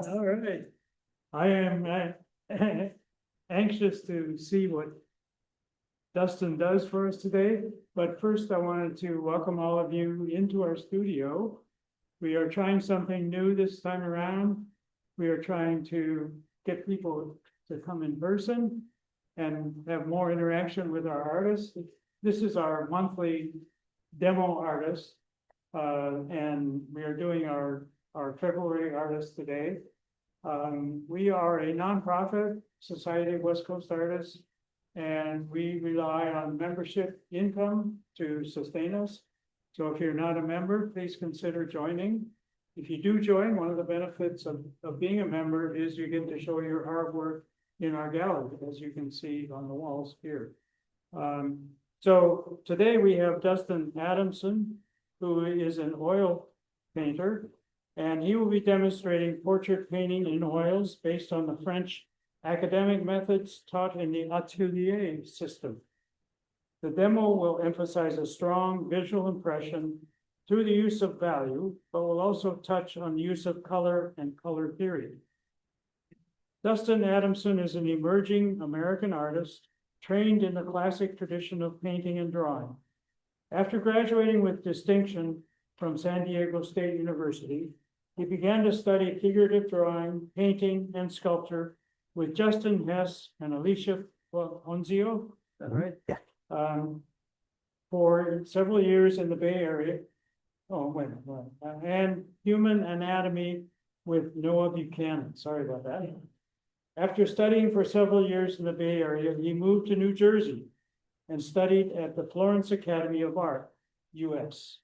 All right. I am anxious to see what Dustin does for us today. But first, I wanted to welcome all of you into our studio. We are trying something new this time around. We are trying to get people to come in person and have more interaction with our artists. This is our monthly demo artist. And we are doing our February artist today. We are a nonprofit Society of West Coast Artists, and we rely on membership income to sustain us. So if you're not a member, please consider joining. If you do join, one of the benefits of being a member is you get to show your artwork in our gallery, as you can see on the walls here. So today we have Dustin Adamson, who is an oil painter, and he will be demonstrating portrait painting in oils based on the French academic methods taught in the atelier system. The demo will emphasize a strong visual impression through the use of value, but will also touch on the use of color and color theory. Dustin Adamson is an emerging American artist trained in the classic tradition of painting and drawing. After graduating with distinction from San Diego State University, he began to study figurative drawing, painting, and sculpture with Justin Hess and Alicia Onzio, is that right? Yeah. For several years in the Bay Area. Oh, wait a minute. And human anatomy with Noah Buchanan. Sorry about that. After studying for several years in the Bay Area, he moved to New Jersey and studied at the Florence Academy of Art, US.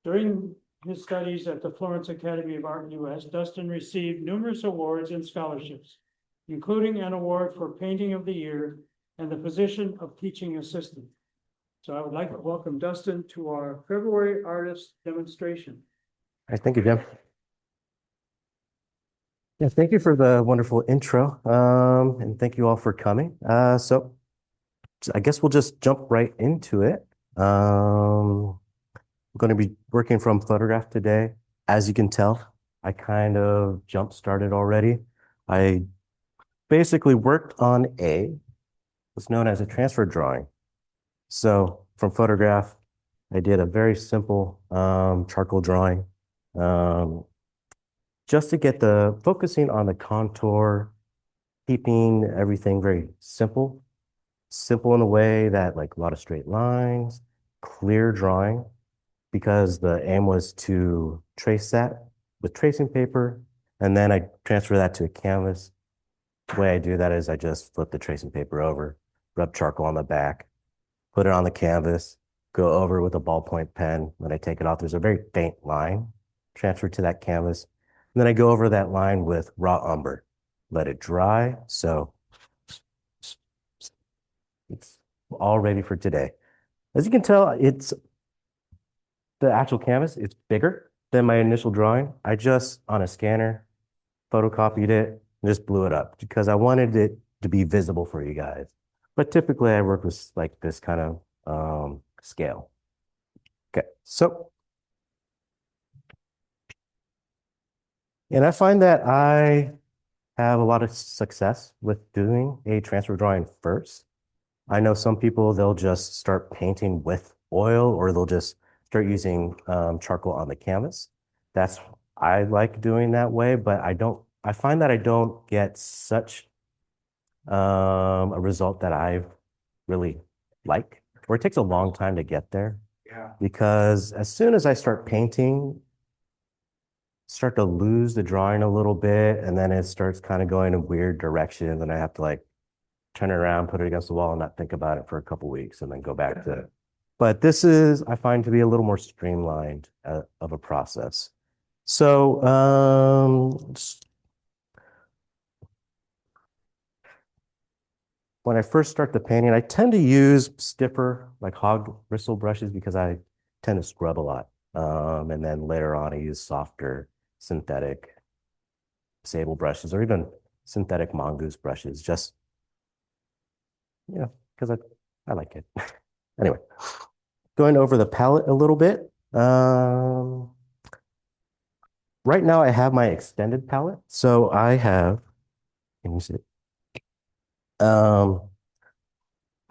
During his studies at the Florence Academy of Art, US, Dustin received numerous awards and scholarships, including an award for Painting of the Year and the position of teaching assistant. So I would like to welcome Dustin to our February artist demonstration. All right, thank you, Jim. Yeah, thank you for the wonderful intro, and thank you all for coming. So I guess we'll just jump right into it. We're going to be working from photograph today. As you can tell, I kind of jump started already. I basically worked on what's known as a transfer drawing. So from photograph, I did a very simple charcoal drawing, just to get the focusing on the contour, keeping everything very simple in the way that like a lot of straight lines, clear drawing, because the aim was to trace that with tracing paper, and then I transfer that to a canvas. The way I do that is I just flip the tracing paper over, rub charcoal on the back, put it on the canvas, go over with a ballpoint pen. When I take it off, there's a very faint line transferred to that canvas. And then I go over that line with raw umber, let it dry. So it's all ready for today. As you can tell, it's the actual canvas, it's bigger than my initial drawing. I just, on a scanner, photocopied it and just blew it up because I wanted it to be visible for you guys. But typically I work with like this kind of scale. Okay, so, and I find that I have a lot of success with doing a transfer drawing first. I know some people, they'll just start painting with oil, or they'll just start using charcoal on the canvas. I like doing that way, but I find that I don't get such a result that I really like, or it takes a long time to get there. Yeah. Because as soon as I start painting, start to lose the drawing a little bit, and then it starts kind of going in weird directions, and I have to like turn it around, put it against the wall, and not think about it for a couple weeks, and then go back to it. But this is, I find, to be a little more streamlined of a process. So when I first start the painting, I tend to use stiffer, like hog bristle brushes, because I tend to scrub a lot. And then later on, I use softer synthetic sable brushes, or even synthetic mongoose brushes, just, because I like it. Anyway, going over the palette a little bit. right now I have my extended palette. So I have, can you see it? Um,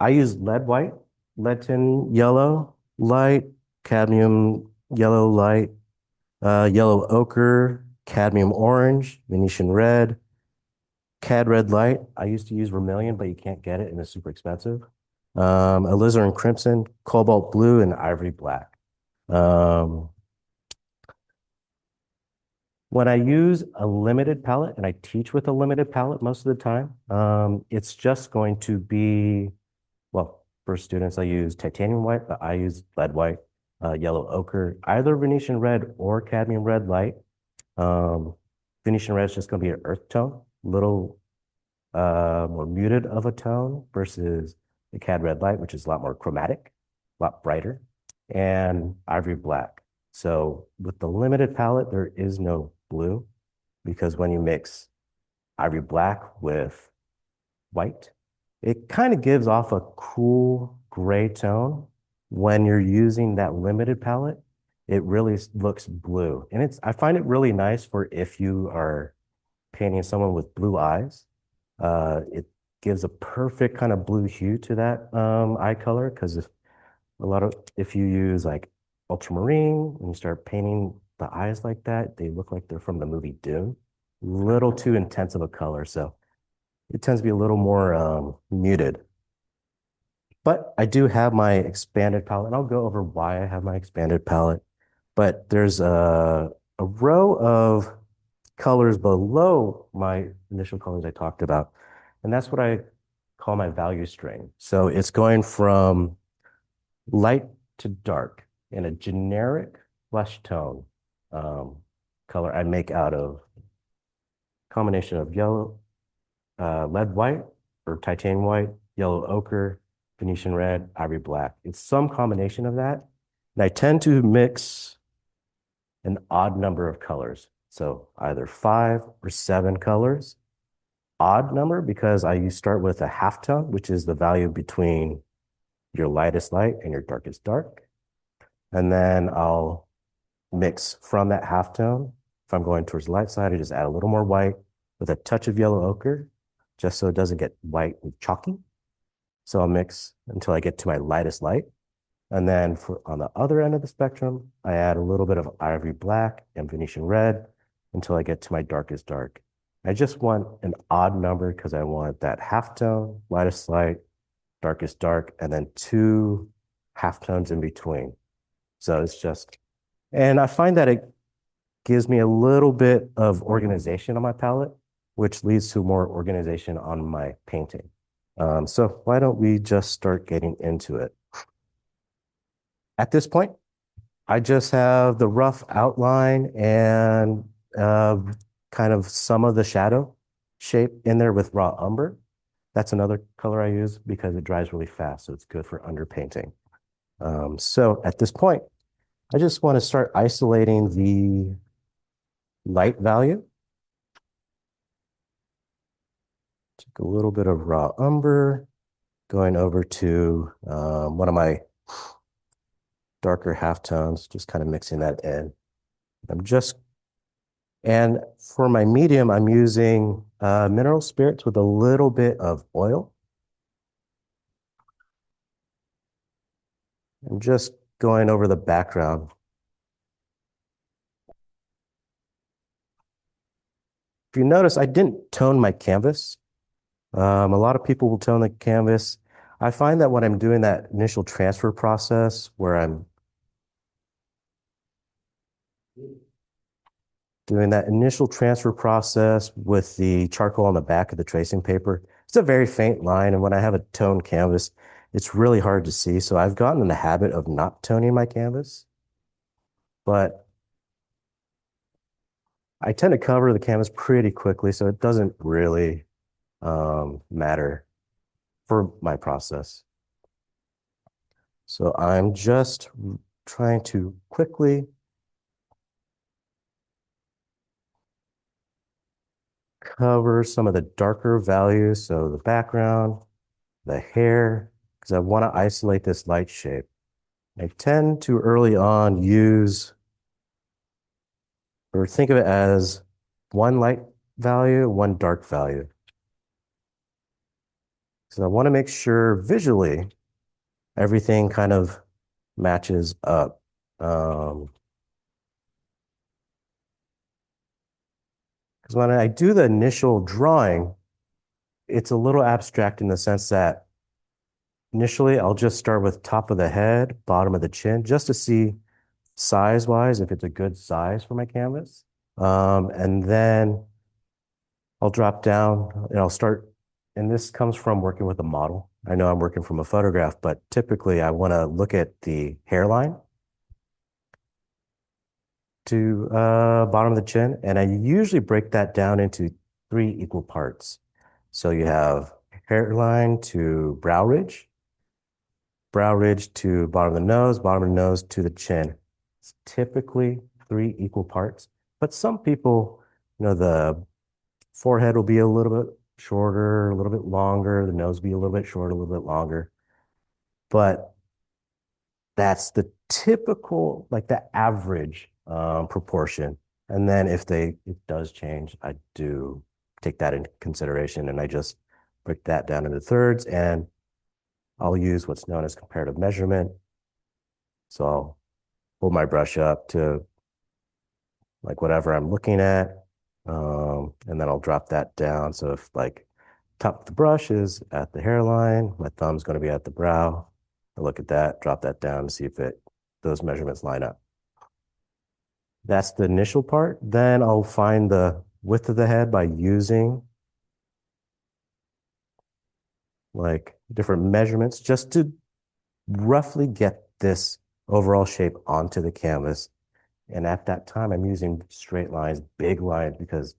I use lead white, lead tin yellow light, cadmium yellow light, yellow ochre, cadmium orange, Venetian red, cad red light. I used to use vermilion, but you can't get it and it's super expensive. Alizarin crimson, cobalt blue, and ivory black. Um, when I use a limited palette, and I teach with a limited palette most of the time, it's just going to be, well, for students, I use titanium white, but I use lead white, yellow ochre, either Venetian red or cadmium red light. Um, Venetian red is just going to be an earth tone, little more muted of a tone versus the cad red light, which is a lot more chromatic, a lot brighter, and ivory black. So with the limited palette, there is no blue because when you mix ivory black with white, it kind of gives off a cool gray tone. When you're using that limited palette, it really looks blue. And I find it really nice for if you are painting someone with blue eyes. It gives a perfect kind of blue hue to that eye color because if you use like ultramarine and you start painting the eyes like that, they look like they're from the movie Dune. Little too intense of a color, so it tends to be a little more muted. But I do have my expanded palette, and I'll go over why I have my expanded palette. But there's a row of colors below my initial colors I talked about. And that's what I call my value string. So it's going from light to dark in a generic flesh tone um, color I make out of combination of yellow, lead white or titanium white, yellow ochre, Venetian red, ivory black. It's some combination of that. And I tend to mix an odd number of colors. So either 5 or 7 colors. Odd number because you start with a halftone, which is the value between your lightest light and your darkest dark. And then I'll mix from that halftone. If I'm going towards the light side, I just add a little more white with a touch of yellow ochre, just so it doesn't get white and chalky. So I'll mix until I get to my lightest light. And then on the other end of the spectrum, I add a little bit of ivory black and Venetian red until I get to my darkest dark. I just want an odd number because I want that halftone, lightest light, darkest dark, and then 2 halftones in between. So it's just, and I find that it gives me a little bit of organization on my palette, which leads to more organization on my painting. So why don't we just start getting into it? At this point, I just have the rough outline and uh, kind of some of the shadow shape in there with raw umber. That's another color I use because it dries really fast, so it's good for underpainting. So at this point, I just want to start isolating the light value. Take a little bit of raw umber, going over to one of my darker halftones, just kind of mixing that in. And for my medium, I'm using mineral spirits with a little bit of oil. I'm just going over the background. If you notice, I didn't tone my canvas. A lot of people will tone the canvas. I find that when I'm doing that initial transfer process where I'm doing that initial transfer process with the charcoal on the back of the tracing paper, it's a very faint line. And when I have a toned canvas, it's really hard to see. So I've gotten in the habit of not toning my canvas, but I tend to cover the canvas pretty quickly. So it doesn't really matter for my process. So I'm just trying to quickly cover some of the darker values. So the background, the hair, because I want to isolate this light shape. I tend to early on use or think of it as one light value, one dark value. So I want to make sure visually everything kind of matches up. Because when I do the initial drawing, it's a little abstract in the sense that initially I'll just start with top of the head, bottom of the chin, just to see size-wise if it's a good size for my canvas. And then I'll drop down and I'll start, and this comes from working with a model. I know I'm working from a photograph, but typically I want to look at the hairline to bottom of the chin, and I usually break that down into three equal parts. So you have hairline to brow ridge to bottom of the nose, bottom of the nose to the chin. It's typically three equal parts, but some people, the forehead will be a little bit shorter, a little bit longer, the nose will be a little bit shorter, a little bit longer. But that's the typical, like the average proportion. And then if it does change, I do take that into consideration and I just break that down into thirds and I'll use what's known as comparative measurement. So I'll hold my brush up to like whatever I'm looking at. And then I'll drop that down. So if like top of the brush is at the hairline, my thumb's going to be at the brow. I look at that, drop that down to see if those measurements line up. That's the initial part. Then I'll find the width of the head by using like different measurements just to roughly get this overall shape onto the canvas. And at that time, I'm using straight lines, big lines, because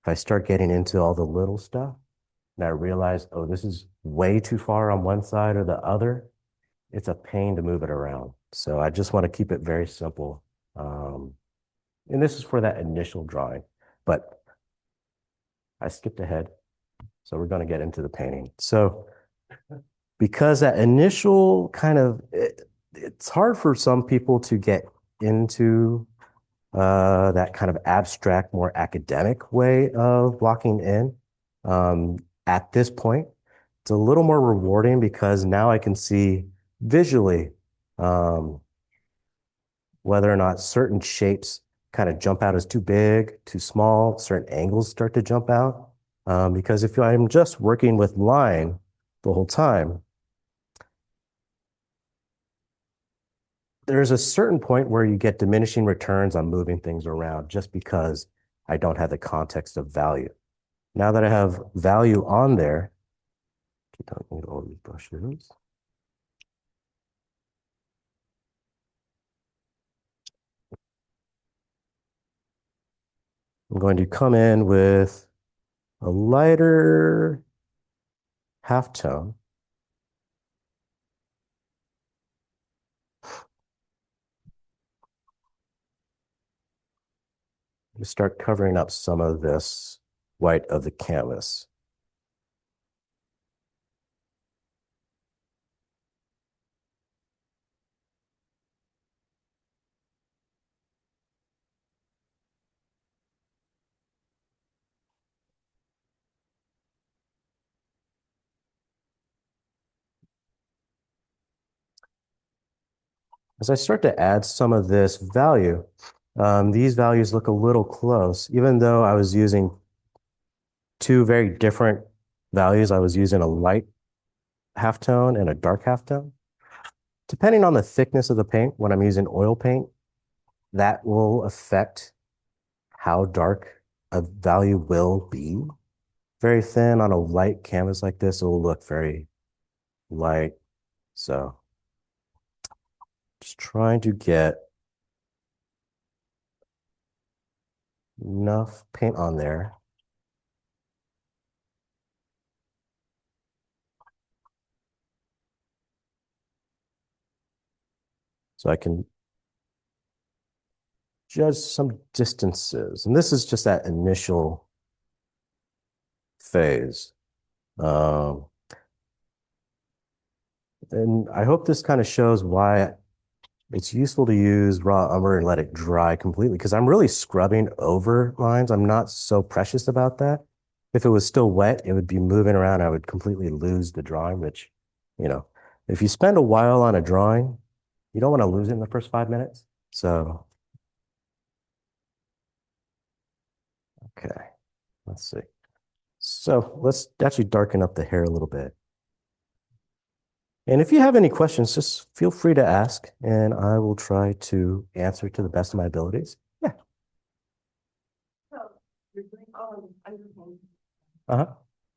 if I start getting into all the little stuff and I realize, oh, this is way too far on one side or the other, it's a pain to move it around. So I just want to keep it very simple. And this is for that initial drawing, but I skipped ahead. So we're going to get into the painting. So because that initial kind of, it's hard for some people to get into that kind of abstract, more academic way of blocking in. At this point, it's a little more rewarding because now I can see visually whether or not certain shapes kind of jump out as too big, too small, certain angles start to jump out. Because if I'm just working with line the whole time, there's a certain point where you get diminishing returns on moving things around just because I don't have the context of value. Now that I have value on there, I don't need all these brushes. I'm going to come in with a lighter halftone. To start covering up some of this white of the canvas. As I start to add some of this value, these values look a little close, even though I was using two very different values. I was using a light halftone and a dark halftone. Depending on the thickness of the paint, when I'm using oil paint, that will affect how dark a value will be. Very thin on a light canvas like this, it will look very light. So just trying to get enough paint on there. So I can judge some distances. And this is just that initial phase. And I hope this kind of shows why it's useful to use raw umber and let it dry completely because I'm really scrubbing over lines. I'm not so precious about that. If it was still wet, it would be moving around. I would completely lose the drawing, which, you know, if you spend a while on a drawing, you don't want to lose it in the first 5 minutes. So, okay, let's see. So let's actually darken up the hair a little bit. And if you have any questions, just feel free to ask, and I will try to answer to the best of my abilities. Yeah. So you're doing all of the underpaint. Uh-huh.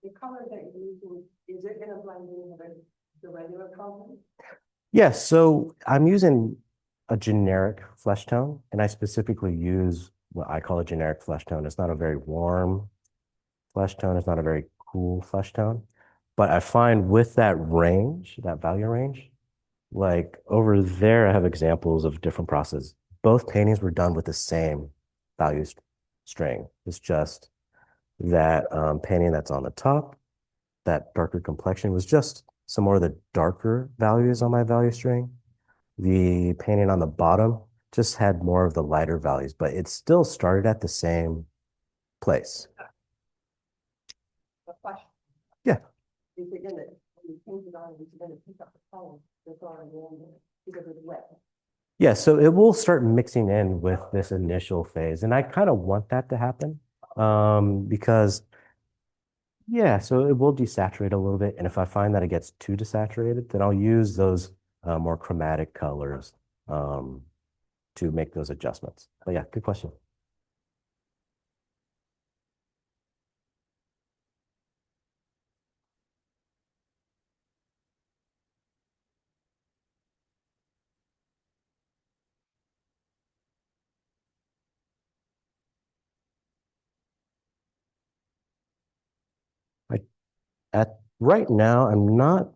The color that you're using, is it gonna blend in with the regular color? Yes, so I'm using a generic flesh tone, and I specifically use what I call a generic flesh tone. It's not a very warm flesh tone, it's not a very cool flesh tone. But I find with that range, that value range, like over there, I have examples of different processes. Both paintings were done with the same value string. It's just that painting that's on the top, that darker complexion was just some more of the darker values on my value string. The painting on the bottom just had more of the lighter values, but it still started at the same place. The flesh, Yeah. is it gonna, when you paint it on, is it gonna pick up the color that's already in there because it's wet? Yeah, so it will start mixing in with this initial phase. And I kind of want that to happen because, yeah, so it will desaturate a little bit. And if I find that it gets too desaturated, then I'll use those more chromatic colors um, to make those adjustments. But yeah, good question. I, at right now, I'm not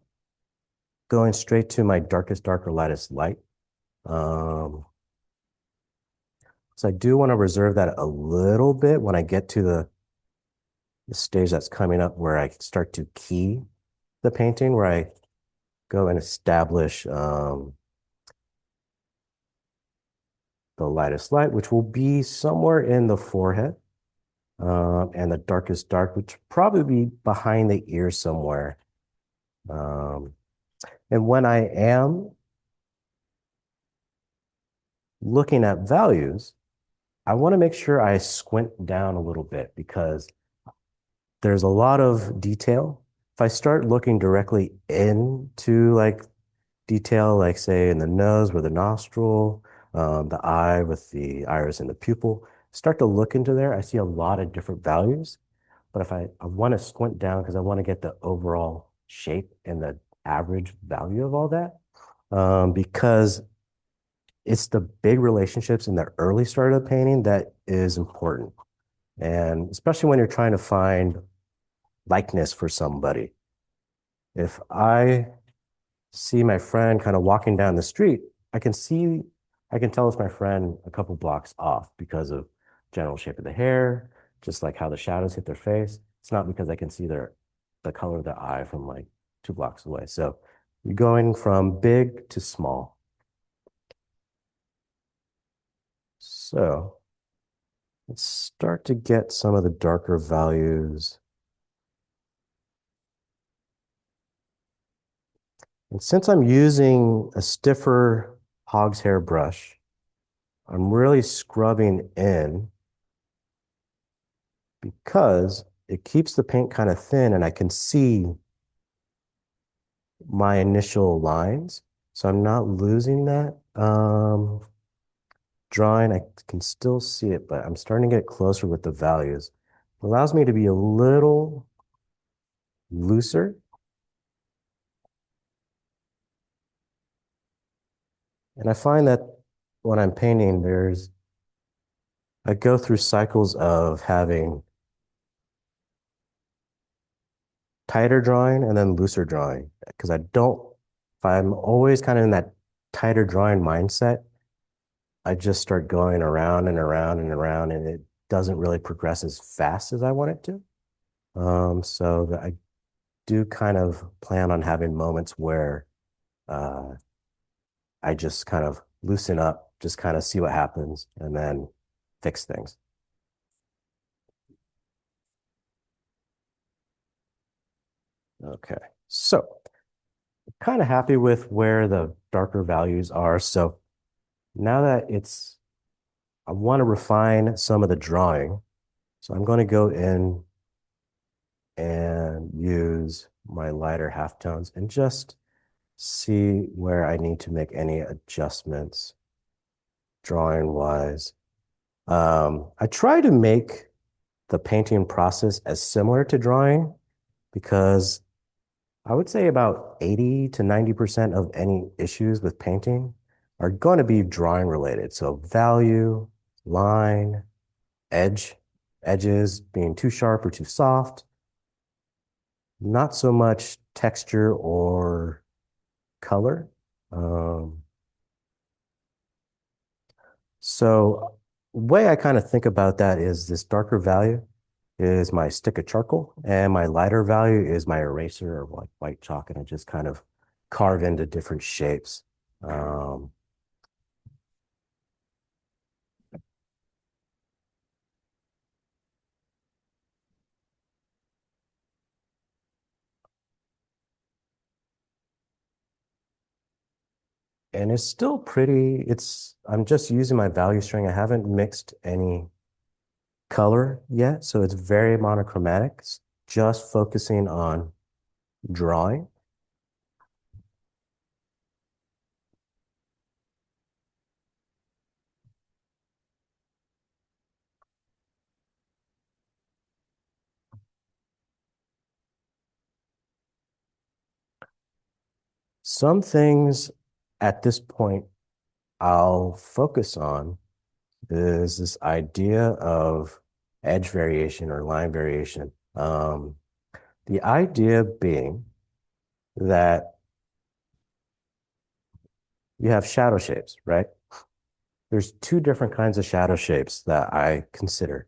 going straight to my darkest dark or lightest light. Um, so I do want to reserve that a little bit when I get to the stage that's coming up where I start to key the painting, where I go and establish the lightest light, which will be somewhere in the forehead, and the darkest dark, which will probably be behind the ear somewhere. Um, and when I am looking at values, I want to make sure I squint down a little bit because there's a lot of detail. If I start looking directly into like detail, like say in the nose with the nostril, the eye with the iris and the pupil, start to look into there, I see a lot of different values. But if I want to squint down because I want to get the overall shape and the average value of all that, because it's the big relationships in the early start of painting that is important. And especially when you're trying to find likeness for somebody. If I see my friend kind of walking down the street, I can tell it's my friend a couple blocks off because of general shape of the hair, just like how the shadows hit their face. It's not because I can see the color of their eye from like 2 blocks away. So you're going from big to small. So let's start to get some of the darker values. And since I'm using a stiffer hog's hair brush, I'm really scrubbing in because it keeps the paint kind of thin and I can see my initial lines. So I'm not losing that drawing. I can still see it, but I'm starting to get closer with the values. It allows me to be a little looser. And I find that when I'm painting, I go through cycles of having tighter drawing and then looser drawing because if I'm always kind of in that tighter drawing mindset, I just start going around and around and around and it doesn't really progress as fast as I want it to. I do kind of plan on having moments where uh, I just kind of loosen up, just kind of see what happens and then fix things. Okay, so kind of happy with where the darker values are. So now that I want to refine some of the drawing. So I'm going to go in and use my lighter halftones and just see where I need to make any adjustments drawing wise. I try to make the painting process as similar to drawing because I would say about 80 to 90% of any issues with painting are going to be drawing related. So value, line, edges being too sharp or too soft, not so much texture or color. So the way I kind of think about that is this darker value is my stick of charcoal and my lighter value is my eraser or like white chalk, and I just kind of carve into different shapes. Um, and it's still pretty, I'm just using my value string. I haven't mixed any color yet, so it's very monochromatic, just focusing on drawing. Some things at this point I'll focus on is this idea of edge variation or line variation. The idea being that you have shadow shapes, right? There's two different kinds of shadow shapes that I consider.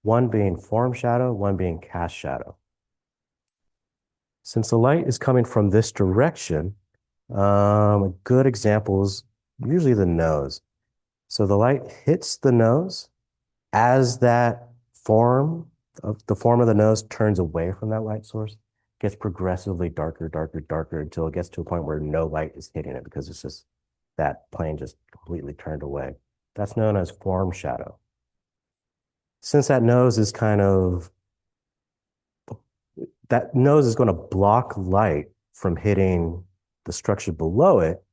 One being form shadow, one being cast shadow. Since the light is coming from this direction, a good example is usually the nose. So the light hits the nose as that the form of the nose turns away from that light source, gets progressively darker, darker, darker until it gets to a point where no light is hitting it because it's just that plane just completely turned away. That's known as form shadow. Since that nose is that nose is going to block light from hitting the structure below it,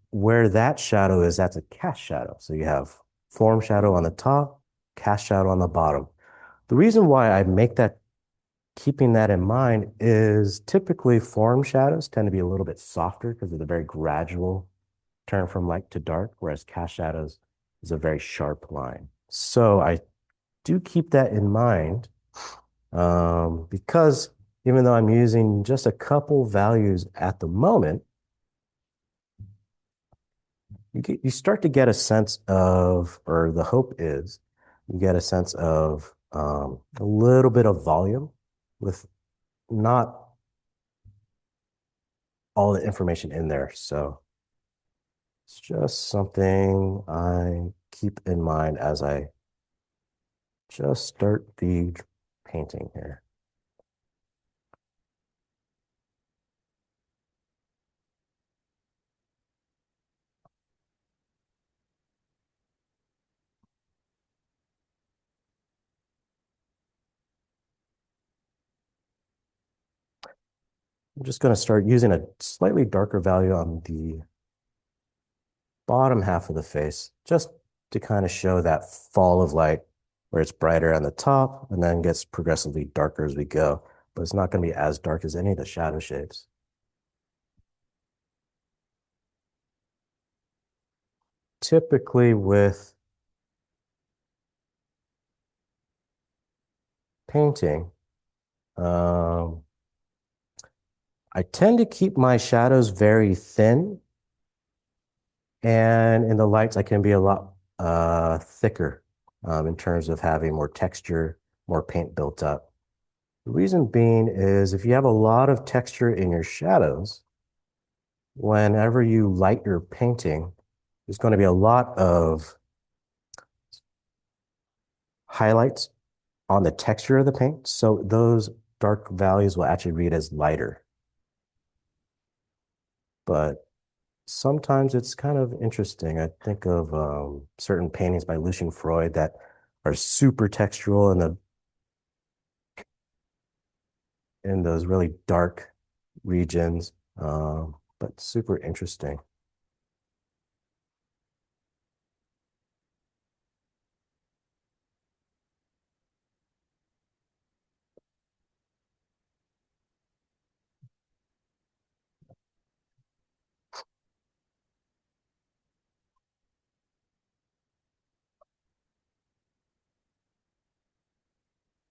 where that shadow is, that's a cast shadow. So you have form shadow on the top, cast shadow on the bottom. The reason why I make that, keeping that in mind, is typically form shadows tend to be a little bit softer because of the very gradual turn from light to dark, whereas cast shadows is a very sharp line. So I do keep that in mind because even though I'm using just a couple values at the moment, you start to get a sense of, or the hope is, you get a sense of a little bit of volume with not all the information in there. So it's just something I keep in mind as I just start the painting here. I'm just going to start using a slightly darker value on the bottom half of the face, just to kind of show that fall of light where it's brighter on the top and then gets progressively darker as we go, but it's not going to be as dark as any of the shadow shapes. Typically with painting, I tend to keep my shadows very thin, and in the lights I can be a lot thicker in terms of having more texture, more paint built up. The reason being is if you have a lot of texture in your shadows, whenever you light your painting, there's going to be a lot of highlights on the texture of the paint. So those dark values will actually read as lighter. But sometimes it's kind of interesting. I think of certain paintings by Lucian Freud that are super textural in those really dark regions, but super interesting.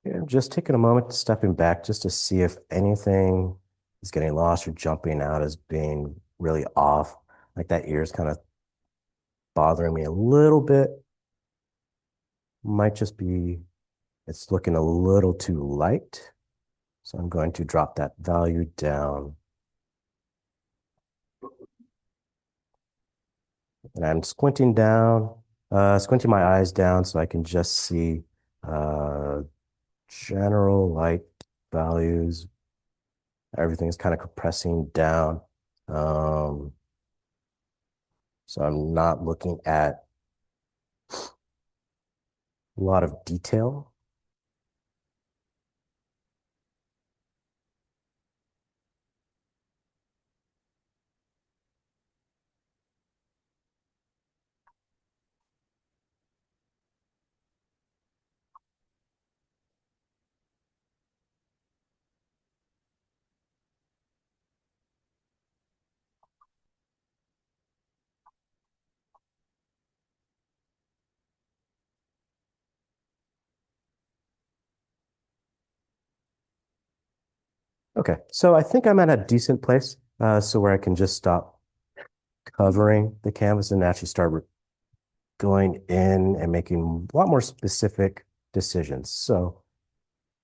Yeah, just taking a moment, stepping back just to see if anything is getting lost or jumping out as being really off. Like that ear is kind of bothering me a little bit. Might just be it's looking a little too light. So I'm going to drop that value down. And I'm squinting down, squinting my eyes down so I can just see general light values. Everything's kind of compressing down. Um, so I'm not looking at a lot of detail. Okay, so I think I'm at a decent place, so where I can just stop covering the canvas and actually start going in and making a lot more specific decisions. So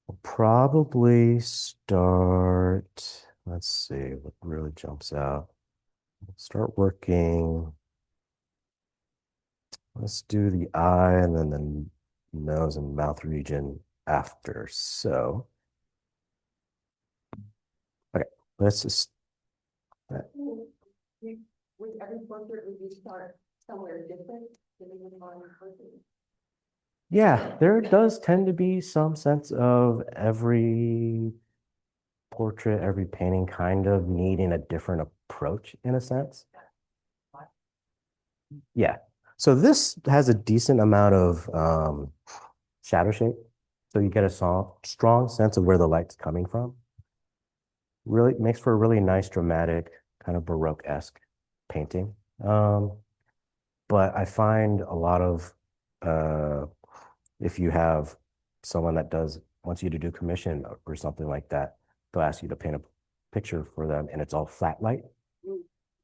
we'll probably start, let's see what really jumps out. Start working. Let's do the eye and then the nose and mouth region after. So, okay, let's just, With every portrait, would you start somewhere different depending on the person? yeah, there does tend to be some sense of every portrait, every painting kind of needing a different approach in a sense. Yeah. So this has a decent amount of shadow shape. So you get a strong sense of where the light's coming from. Really makes for a really nice, dramatic, kind of Baroque-esque painting. But I find a lot of if you have someone that wants you to do commission or something like that, they'll ask you to paint a picture for them and it's all flat light.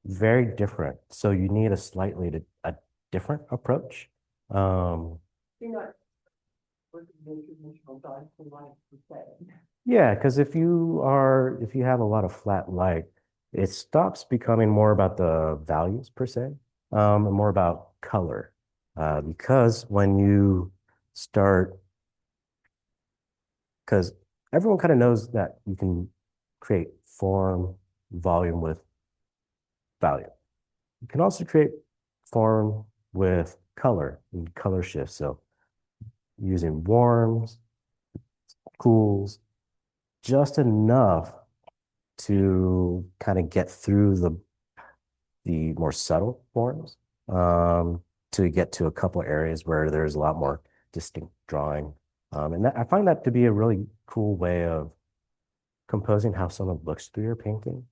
Very different. So you need a different approach. Um, You're not working with traditional drawing for life per se. yeah, because if you have a lot of flat light, it stops becoming more about the values per se, and more about color. Because when you start, because everyone kind of knows that you can create form, volume with value. You can also create form with color and color shifts. So using warms, cools, just enough to kind of get through the more subtle forms to get to a couple areas where there's a lot more distinct drawing. And I find that to be a really cool way of composing how someone looks through your painting.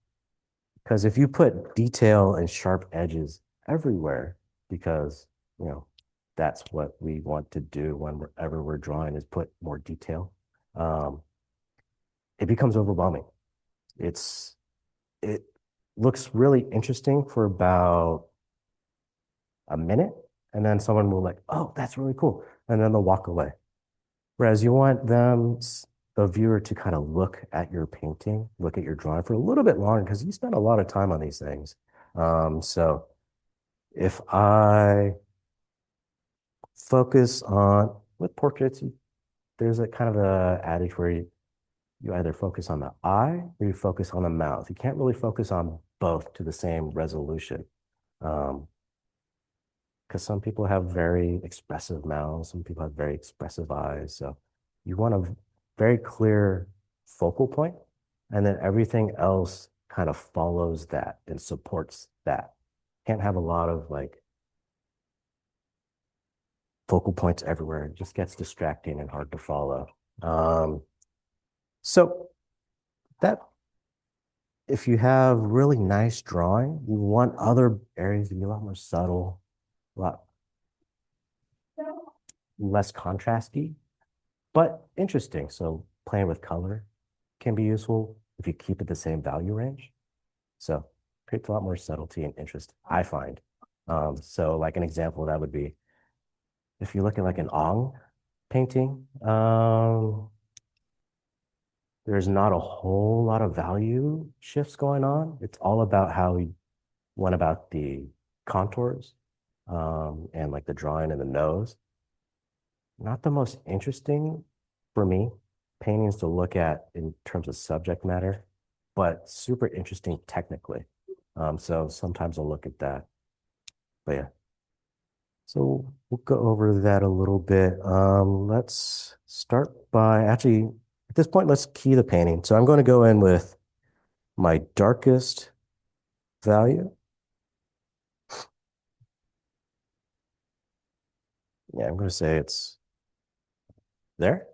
Because if you put detail and sharp edges everywhere, because, you know, that's what we want to do whenever we're drawing is put more detail, um, it becomes overwhelming. It looks really interesting for about a minute, and then someone will like, oh, that's really cool. And then they'll walk away. Whereas you want the viewer to kind of look at your painting, look at your drawing for a little bit longer because you spend a lot of time on these things. So If I focus on, with portraits, there's a kind of a adage where you either focus on the eye or you focus on the mouth. You can't really focus on both to the same resolution. Because some people have very expressive mouths, some people have very expressive eyes. So you want a very clear focal point, and then everything else kind of follows that and supports that. Can't have a lot of like focal points everywhere. It just gets distracting and hard to follow. So that if you have really nice drawing, you want other areas to be a lot more subtle, a lot less contrasty, but interesting. So playing with color can be useful if you keep it the same value range. So creates a lot more subtlety and interest, I find. So like an example of that would be if you look at like an Ong painting, there's not a whole lot of value shifts going on. It's all about how he went about the contours and like the drawing and the nose. Not the most interesting for me paintings to look at in terms of subject matter, but super interesting technically. So sometimes I'll look at that. But yeah, so we'll go over that a little bit. Let's start by actually, at this point, let's key the painting. So I'm going to go in with my darkest value. Yeah, I'm going to say it's there.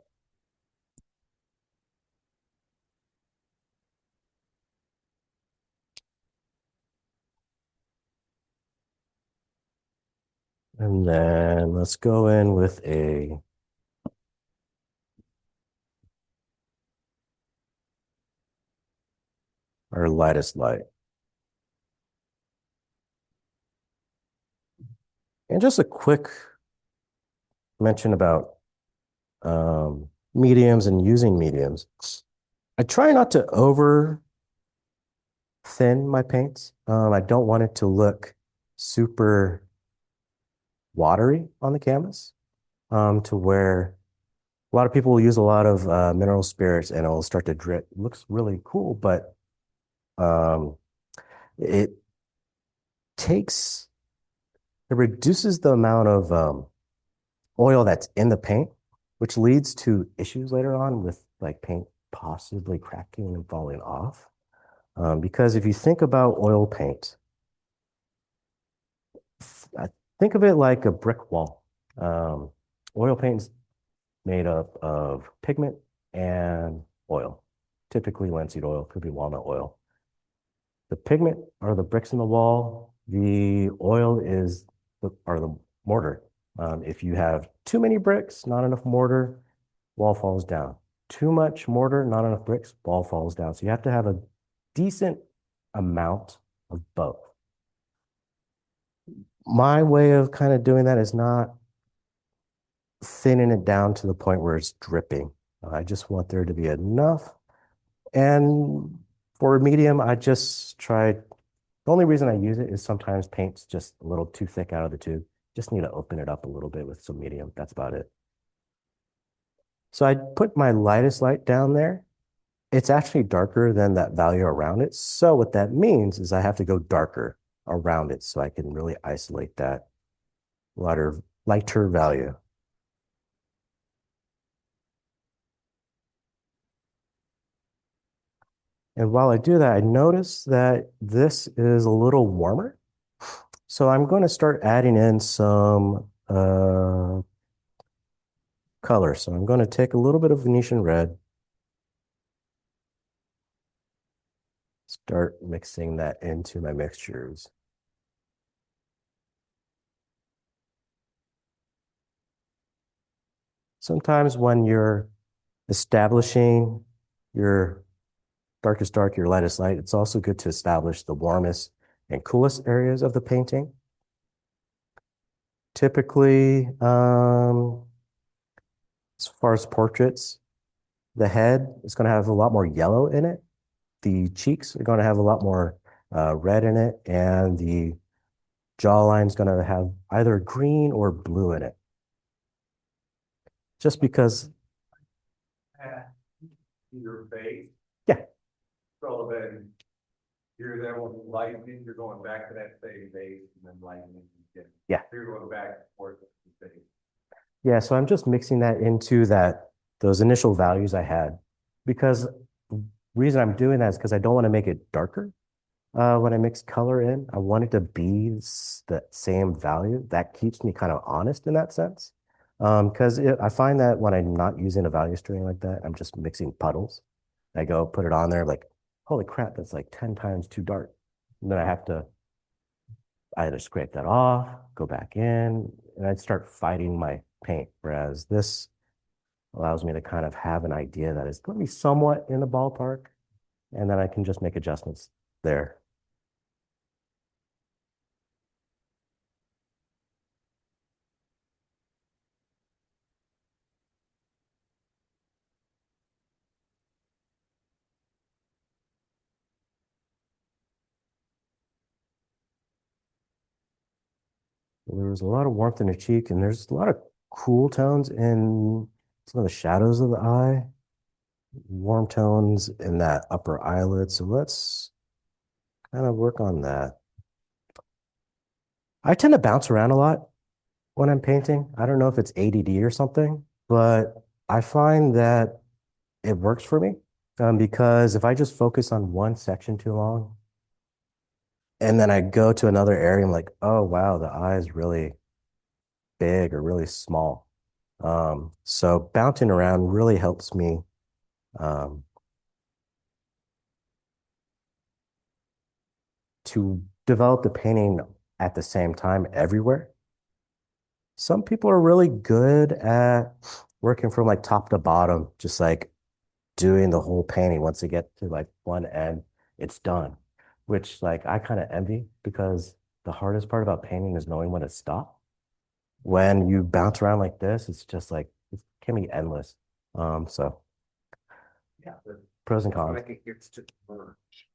And then let's go in with our lightest light. And just a quick mention about mediums and using mediums. I try not to over thin my paints. I don't want it to look super watery on the canvas to where a lot of people will use a lot of mineral spirits and it'll start to drip. It looks really cool, but um, it takes, it reduces the amount of oil that's in the paint, which leads to issues later on with like paint possibly cracking and falling off. Because if you think about oil paint, I think of it like a brick wall. Oil paint's made up of pigment and oil, typically linseed oil, could be walnut oil. The pigment are the bricks in the wall. The oil are the mortar. If you have too many bricks, not enough mortar, wall falls down. Too much mortar, not enough bricks, wall falls down. So you have to have a decent amount of both. My way of kind of doing that is not thinning it down to the point where it's dripping. I just want there to be enough. And for a medium, I just try, the only reason I use it is sometimes paint's just a little too thick out of the tube. Just need to open it up a little bit with some medium. That's about it. So I put my lightest light down there. It's actually darker than that value around it. So what that means is I have to go darker around it so I can really isolate that lighter value. And while I do that, I notice that this is a little warmer. So I'm going to start adding in some color. So I'm going to take a little bit of Venetian red, start mixing that into my mixtures. Sometimes when you're establishing your darkest dark, your lightest light, it's also good to establish the warmest and coolest areas of the painting. Typically, as far as portraits, the head is going to have a lot more yellow in it. The cheeks are going to have a lot more red in it, and the jawline's going to have either green or blue in it. Just because, Your base. yeah, So then you're then with lightning, you're going back to that same base and then lightning. Again. Yeah. You're going back and forth. yeah. So I'm just mixing that into those initial values I had, because reason I'm doing that is because I don't want to make it darker. When I mix color in, I want it to be the same value. That keeps me kind of honest in that sense. Because I find that when I'm not using a value string like that, I'm just mixing puddles. I go put it on there, like, holy crap, that's like 10 times too dark. And then I have to either scrape that off, go back in, and I'd start fighting my paint. Whereas this allows me to kind of have an idea that it's going to be somewhat in the ballpark, and then I can just make adjustments there. There was a lot of warmth in the cheek, and there's a lot of cool tones in some of the shadows of the eye, warm tones in that upper eyelid. So let's kind of work on that. I tend to bounce around a lot when I'm painting. I don't know if it's ADD or something, but I find that it works for me, because if I just focus on one section too long and then I go to another area, I'm like, oh, wow, the eye is really big or really small. So bouncing around really helps me um, to develop the painting at the same time everywhere. Some people are really good at working from like top to bottom, just like doing the whole painting. Once they get to like one end, it's done, which like I kind of envy, because the hardest part about painting is knowing when to stop. When you bounce around like this, it's just like, it can be endless. So Yeah. pros and cons. Like it gets to merge.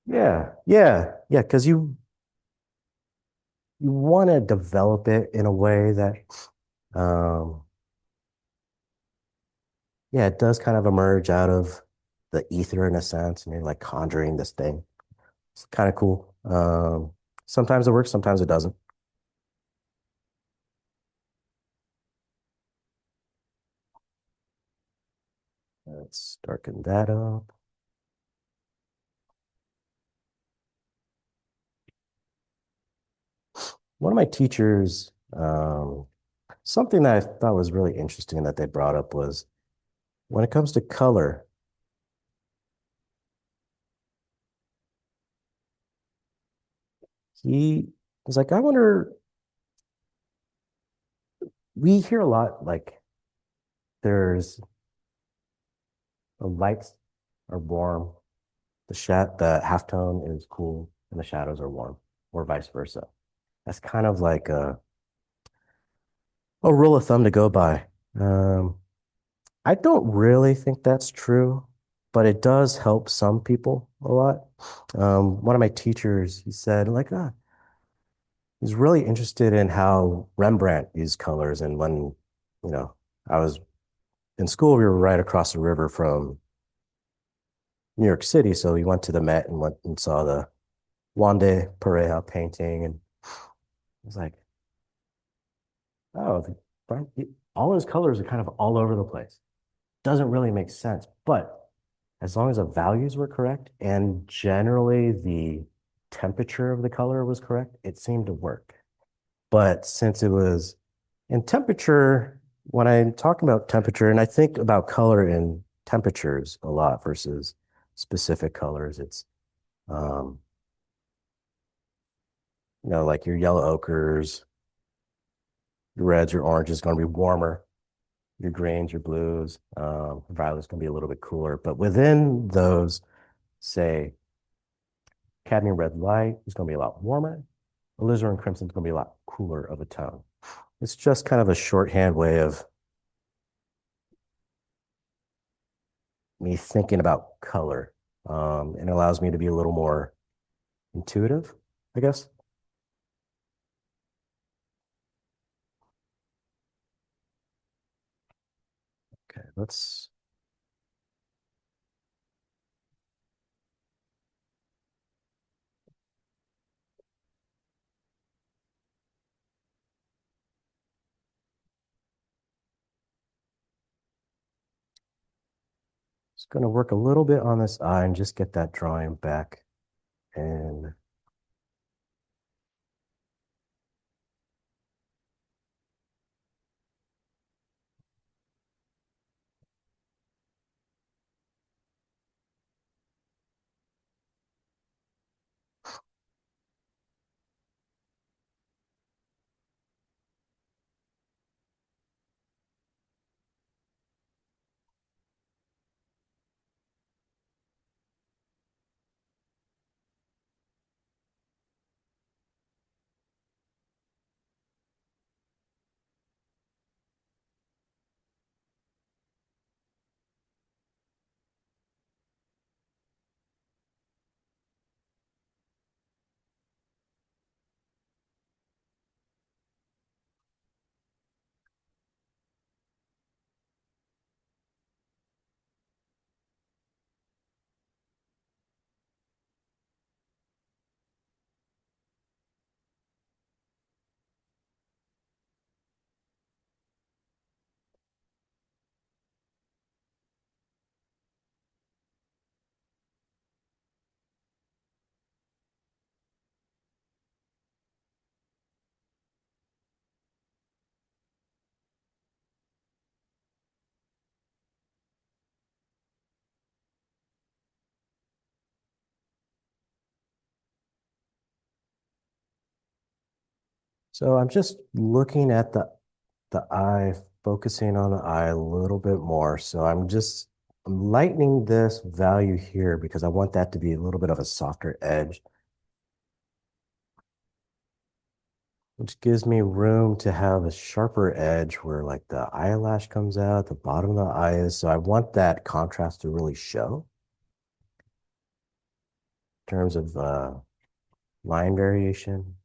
Yeah, yeah, yeah, because you want to develop it in a way that um yeah, it does kind of emerge out of the ether in a sense, and you're like conjuring this thing. It's kind of cool. Sometimes it works, sometimes it doesn't. Let's darken that up. One of my teachers, something that I thought was really interesting that they brought up was when it comes to color, he was like, I wonder, we hear a lot like there's the lights are warm, the halftone is cool, and the shadows are warm, or vice versa. That's kind of like a rule of thumb to go by. Um, I don't really think that's true, but it does help some people a lot. One of my teachers, he said, like, he's really interested in how Rembrandt used colors. And when, you know, I was in school, we were right across the river from New York City. So we went to the Met and went and saw the Juan de Pareja painting. And I was like, oh, all his colors are kind of all over the place. Doesn't really make sense. But as long as the values were correct and generally the temperature of the color was correct, it seemed to work. But since it was in temperature, when I'm talking about temperature, and I think about color in temperatures a lot versus specific colors, it's um, like your yellow ochres, your reds, your oranges is going to be warmer. Your greens, your blues, violet's going to be a little bit cooler. But within those, say, cadmium red light is going to be a lot warmer. Alizarin crimson is going to be a lot cooler of a tone. It's just kind of a shorthand way of me thinking about color. And it allows me to be a little more intuitive, I guess. let's just going to work a little bit on this eye and just get that drawing back. And so I'm just looking at the eye, focusing on the eye a little bit more. So I'm lightening this value here because I want that to be a little bit of a softer edge, which gives me room to have a sharper edge where like the eyelash comes out, the bottom of the eye is. So I want that contrast to really show in terms of line variation.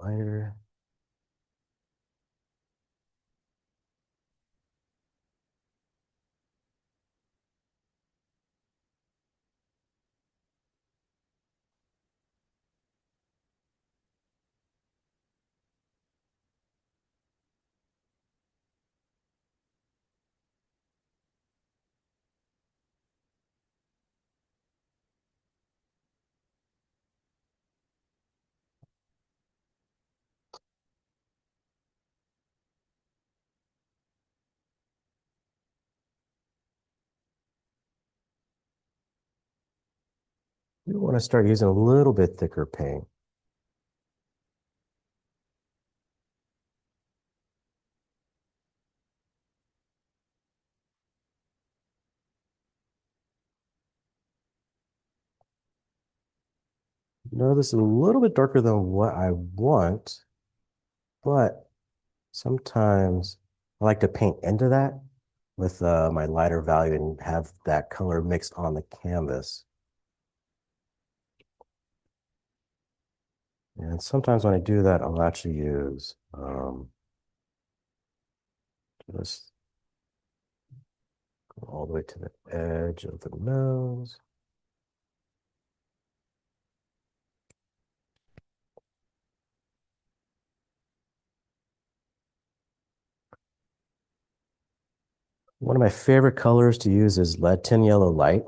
Lighter. You want to start using a little bit thicker paint. No, this is a little bit darker than what I want, but sometimes I like to paint into that with my lighter value and have that color mixed on the canvas. And sometimes when I do that, I'll actually use just go all the way to the edge of the nose. One of my favorite colors to use is lead tin yellow light.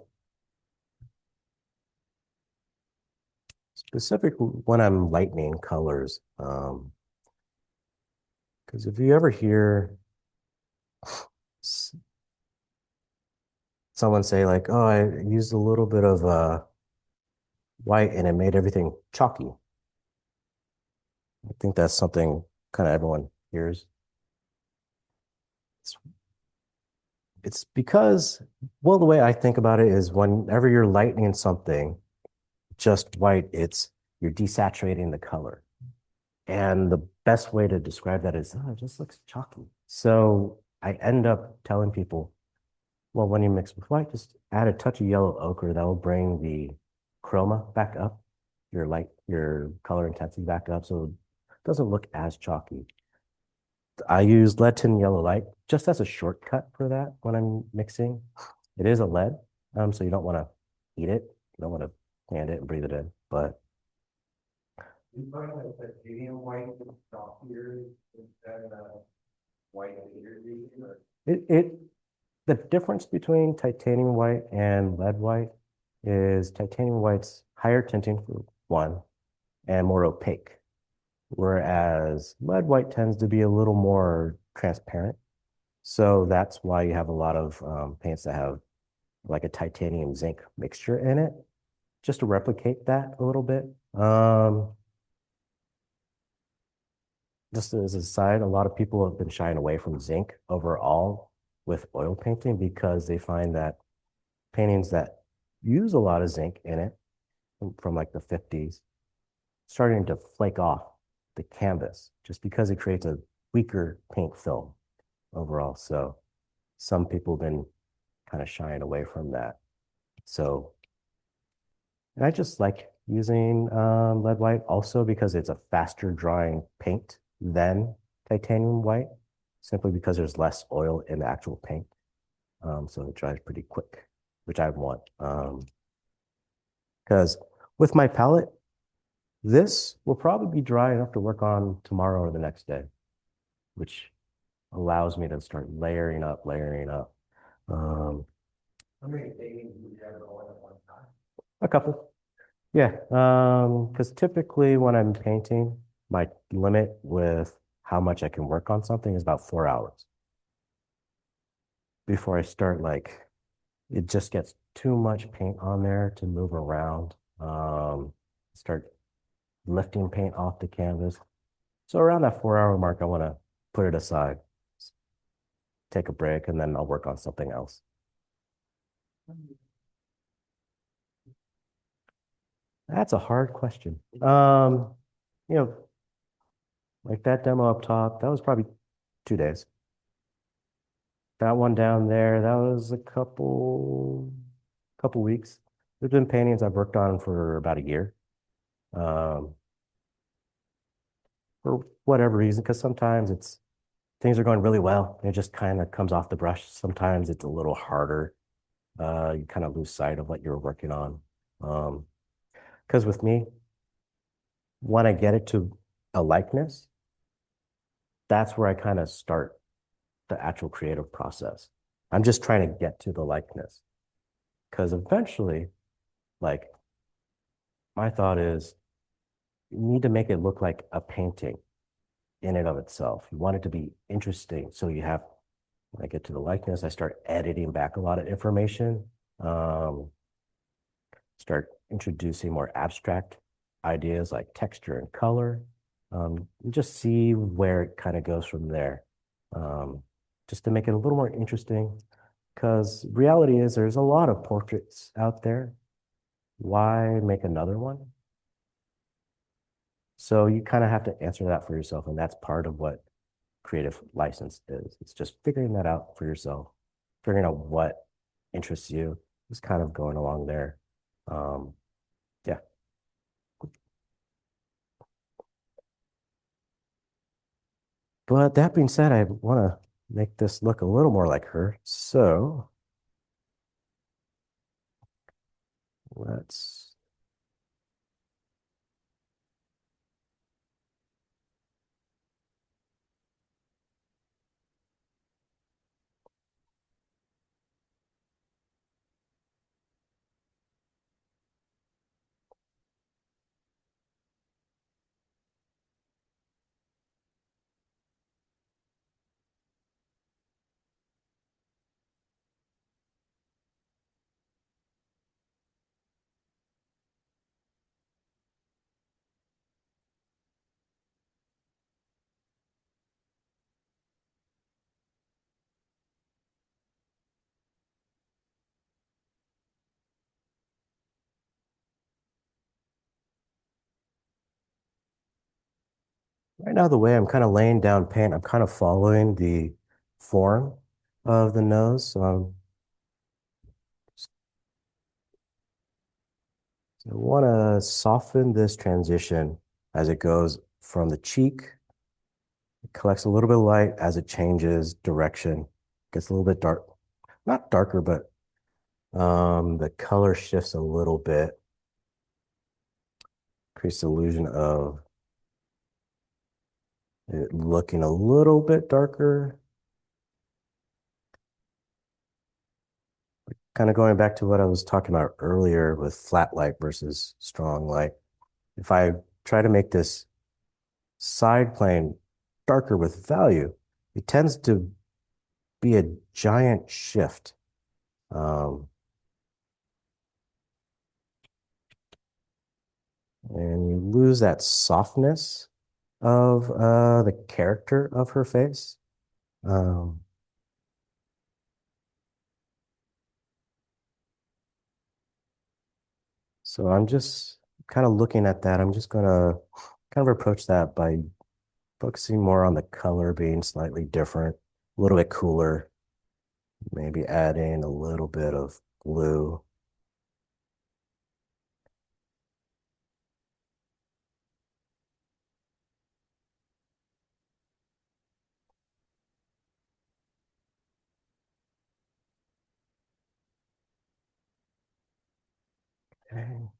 Specifically when I'm lightening colors. Because if you ever hear someone say like, oh, I used a little bit of white and it made everything chalky. I think that's something kind of everyone hears. It's because, well, the way I think about it is whenever you're lightening something, just white, you're desaturating the color. And the best way to describe that is, oh, it just looks chalky. So I end up telling people, well, when you mix with white, just add a touch of yellow ochre that will bring the chroma back up. your color intensity back up so it doesn't look as chalky. I use lead tin yellow light just as a shortcut for that when I'm mixing. It is a lead, so you don't want to eat it. You don't want to hand it and breathe it in. But You find that titanium white is softer than white that you're using, or? it the difference between titanium white and lead white is titanium white's higher tinting for one and more opaque, whereas lead white tends to be a little more transparent. So that's why you have a lot of paints that have like a titanium zinc mixture in it, just to replicate that a little bit. Just as a side, a lot of people have been shying away from zinc overall with oil painting because they find that paintings that use a lot of zinc in it from like the 50s starting to flake off the canvas just because it creates a weaker paint film overall. So some people have been kind of shying away from that. So, and I just like using lead white also because it's a faster drying paint than titanium white, simply because there's less oil in the actual paint. So it dries pretty quick, which I want. Because with my palette, this will probably be dry enough to work on tomorrow or the next day, which allows me to start layering up, layering up. How many paintings do you have going at one time? A couple. Yeah, because typically when I'm painting, my limit with how much I can work on something is about 4 hours. Before I start, like, it just gets too much paint on there to move around. Start lifting paint off the canvas. So around that 4 hour mark, I want to put it aside, take a break, and then I'll work on something else. That's a hard question. You know, like that demo up top, that was probably 2 days. That one down there, that was a couple weeks. There's been paintings I've worked on for about a year. Um, for whatever reason, because sometimes it's things are going really well. And it just kind of comes off the brush. Sometimes it's a little harder. You kind of lose sight of what you're working on. Because with me, when I get it to a likeness, that's where I kind of start the actual creative process. I'm just trying to get to the likeness. Because eventually, like, my thought is you need to make it look like a painting in and of itself. You want it to be interesting. So you have, when I get to the likeness, I start editing back a lot of information, start introducing more abstract ideas like texture and color, and just see where it kind of goes from there. Just to make it a little more interesting, because reality is there's a lot of portraits out there. Why make another one? So you kind of have to answer that for yourself, and that's part of what creative license is. It's just figuring that out for yourself, figuring out what interests you, just kind of going along there. Yeah. But that being said, I want to make this look a little more like her. So let's right now, the way I'm kind of laying down paint, I'm kind of following the form of the nose. I want to soften this transition as it goes from the cheek. It collects a little bit of light as it changes direction. Gets a little bit dark, not darker, but the color shifts a little bit. Creates the illusion of it looking a little bit darker. Kind of going back to what I was talking about earlier with flat light versus strong light. If I try to make this side plane darker with value, it tends to be a giant shift. And you lose that softness of the character of her face. Um, so I'm just kind of looking at that. I'm just going to kind of approach that by focusing more on the color being slightly different, a little bit cooler, maybe adding a little bit of blue. Okay.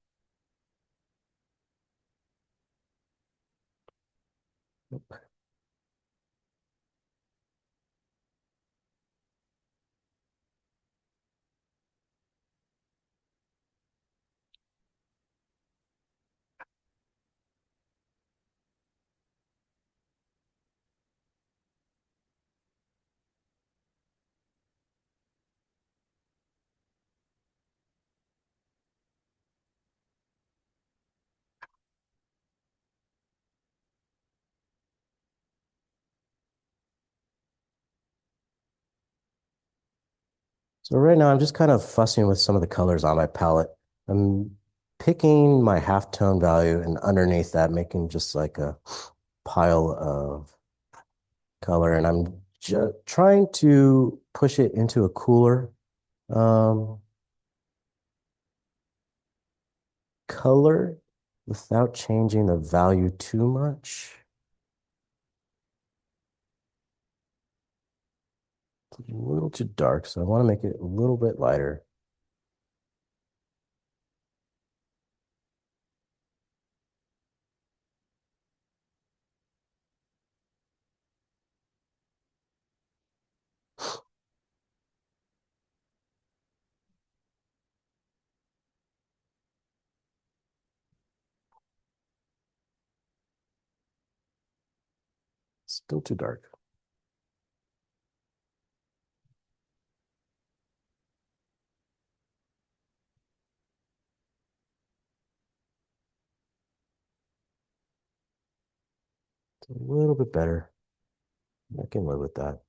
So right now I'm just kind of fussing with some of the colors on my palette. I'm picking my halftone value and underneath that making just like a pile of color, and I'm just trying to push it into a cooler um, color without changing the value too much. It's a little too dark, so I want to make it a little bit lighter. Still too dark. It's a little bit better. I can live with that.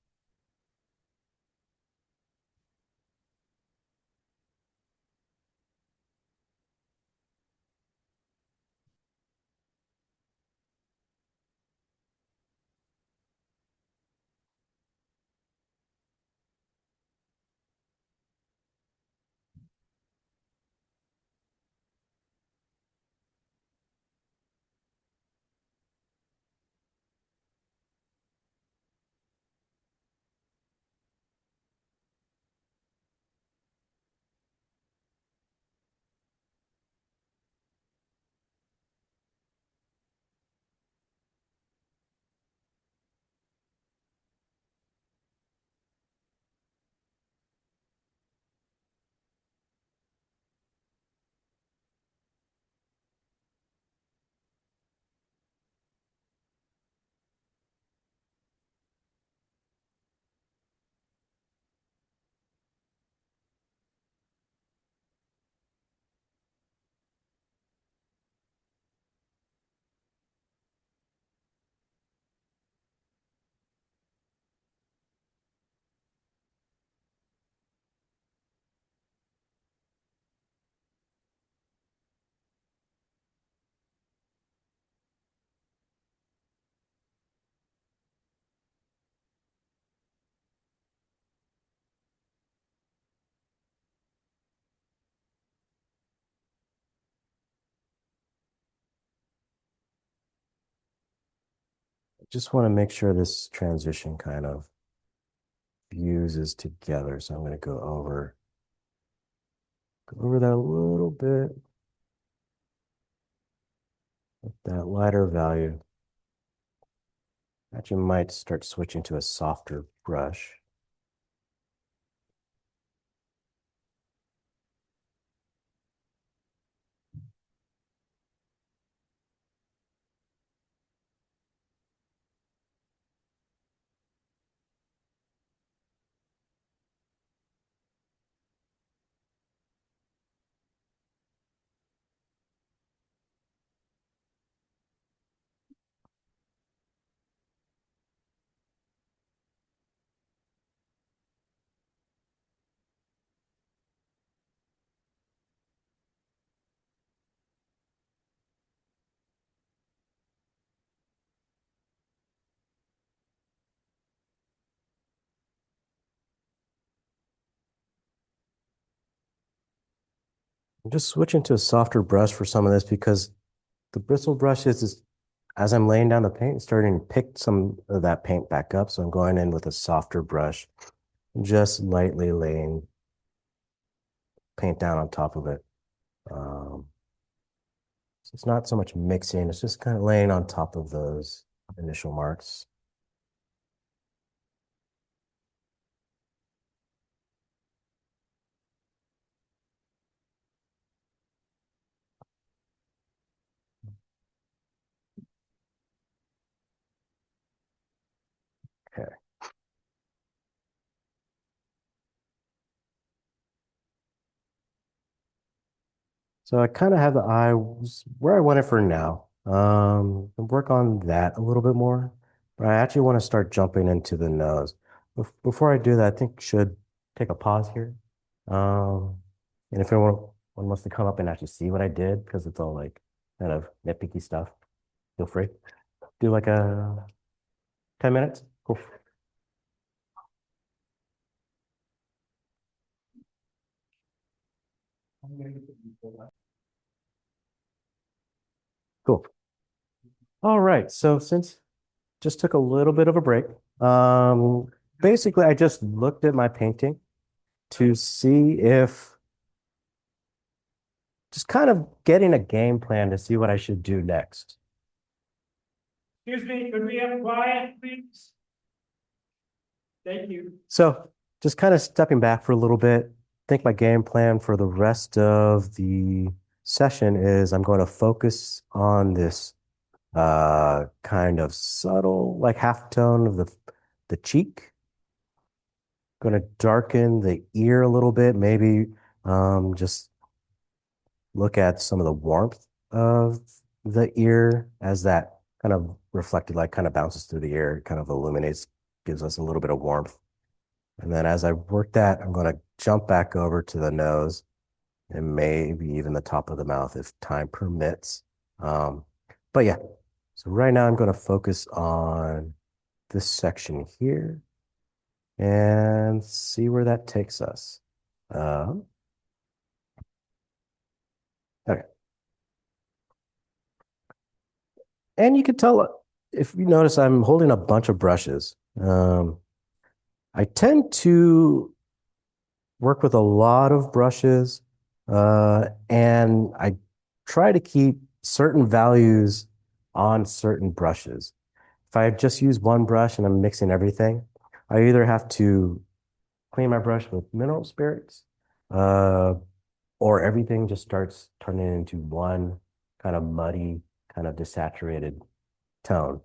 Just want to make sure this transition kind of fuses together. So I'm going to go over that a little bit with that lighter value. Actually might start switching to a softer brush. I'm just switching to a softer brush for some of this because the bristle brush is as I'm laying down the paint, starting to pick some of that paint back up. So I'm going in with a softer brush, just lightly laying paint down on top of it. So it's not so much mixing, it's just kind of laying on top of those initial marks. Okay. So I kind of have the eye where I want it for now. Work on that a little bit more, but I actually want to start jumping into the nose. Before I do that, I think should take a pause here. And if anyone wants to come up and actually see what I did, because it's all like kind of nitpicky stuff, feel free. Do like a 10 minutes. Cool. Cool. All right. So since just took a little bit of a break, basically I just looked at my painting to see if just kind of getting a game plan to see what I should do next. Excuse me, could we have quiet, please? Thank you. So just kind of stepping back for a little bit, I think my game plan for the rest of the session is I'm going to focus on this kind of subtle, like half tone of the cheek. Going to darken the ear a little bit, maybe just look at some of the warmth of the ear as that kind of reflected light kind of bounces through the ear, kind of illuminates, gives us a little bit of warmth. And then as I work that, I'm going to jump back over to the nose and maybe even the top of the mouth if time permits. Um, but yeah, so right now I'm going to focus on this section here and see where that takes us. Um, okay. And you can tell if you notice, I'm holding a bunch of brushes. I tend to work with a lot of brushes, and I try to keep certain values on certain brushes. If I just use one brush and I'm mixing everything, I either have to clean my brush with mineral spirits, uh, or everything just starts turning into one kind of muddy, kind of desaturated tone.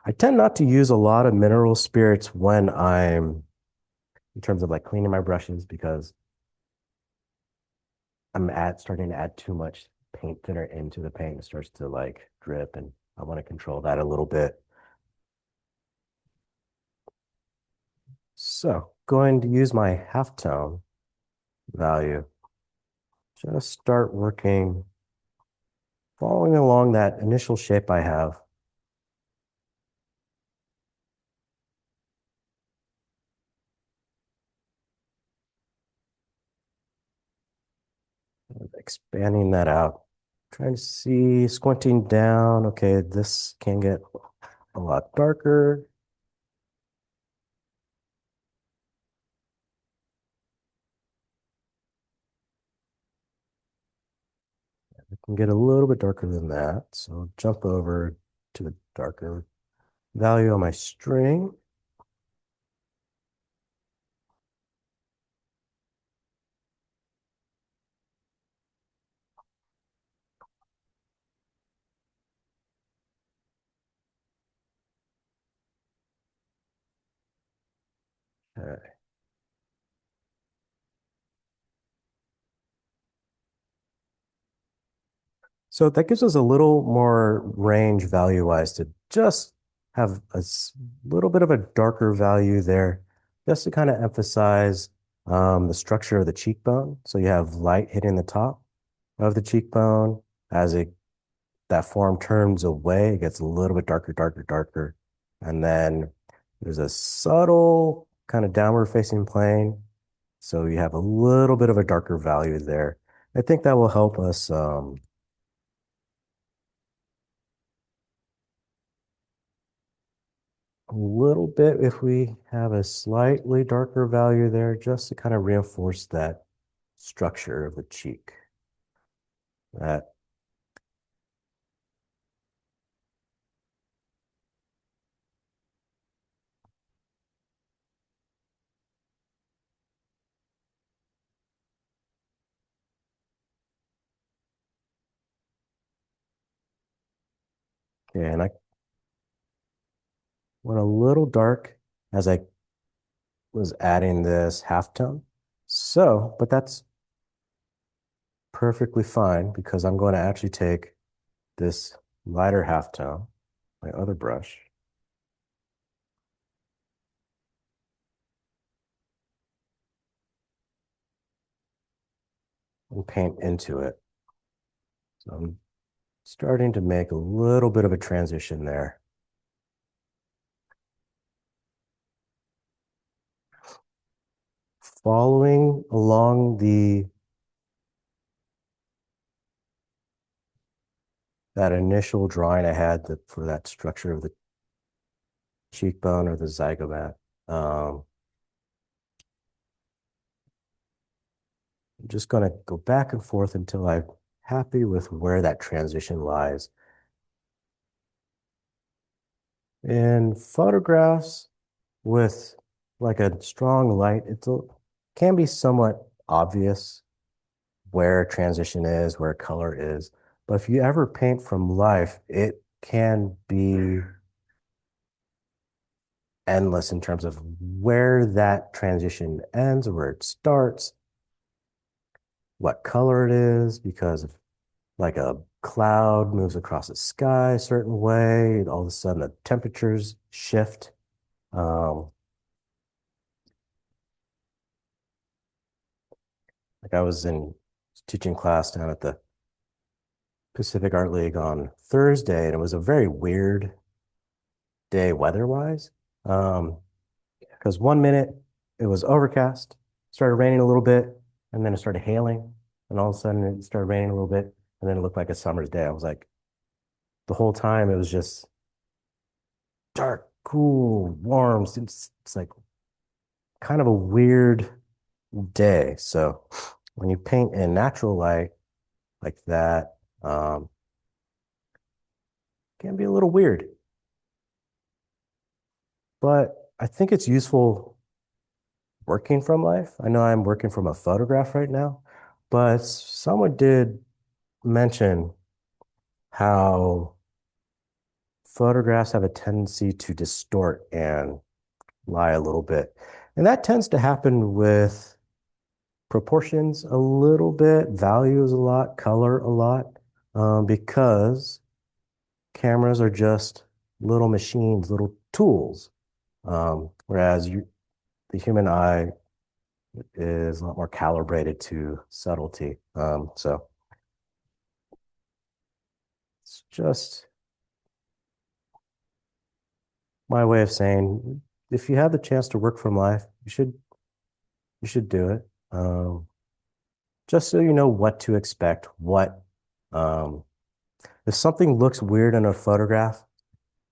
I tend not to use a lot of mineral spirits when I'm in terms of like cleaning my brushes because starting to add too much paint thinner into the paint. It starts to like drip, and I want to control that a little bit. So going to use my halftone value, just start working, following along that initial shape I have. Expanding that out, trying to see, squinting down. Okay, this can get a lot darker. It can get a little bit darker than that. So jump over to the darker value on my string. Okay. So that gives us a little more range value-wise to just have a little bit of a darker value there, just to kind of emphasize the structure of the cheekbone. So you have light hitting the top of the cheekbone. As that form turns away, it gets a little bit darker, darker, darker. And then there's a subtle kind of downward facing plane. So you have a little bit of a darker value there. I think that will help us a little bit if we have a slightly darker value there, just to kind of reinforce that structure of the cheek. That okay, and I went a little dark as I was adding this halftone. So, but that's perfectly fine because I'm going to actually take this lighter halftone, my other brush, and paint into it. So I'm starting to make a little bit of a transition there. Following along that initial drawing I had for that structure of the cheekbone or the zygomat. I'm just going to go back and forth until I'm happy with where that transition lies. In photographs with like a strong light, can be somewhat obvious where transition is, where color is. But if you ever paint from life, it can be endless in terms of where that transition ends, where it starts, what color it is, because if like a cloud moves across the sky a certain way, all of a sudden the temperatures shift. Like I was in teaching class down at the Pacific Art League on Thursday, and it was a very weird day weather-wise. Because 1 minute it was overcast, started raining a little bit, and then it started hailing, and all of a sudden it started raining a little bit, and then it looked like a summer's day. I was like, the whole time it was just dark, cool, warm. It's like kind of a weird day. So when you paint in natural light like that, it can be a little weird. But I think it's useful working from life. I know I'm working from a photograph right now, but someone did mention how photographs have a tendency to distort and lie a little bit. And that tends to happen with proportions a little bit, values a lot, color a lot, because cameras are just little machines, little tools. Whereas the human eye is a lot more calibrated to subtlety. So it's just my way of saying if you have the chance to work from life, you should do it. Just so you know what to expect, um, if something looks weird in a photograph,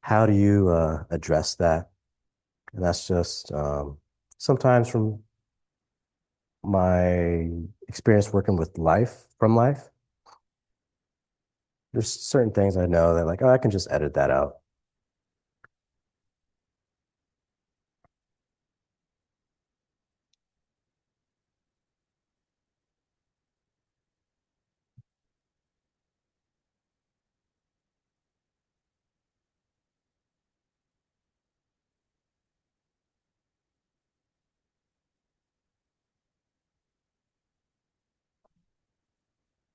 how do you address that? And that's just sometimes from my experience working with life. There's certain things I know that like, oh, I can just edit that out.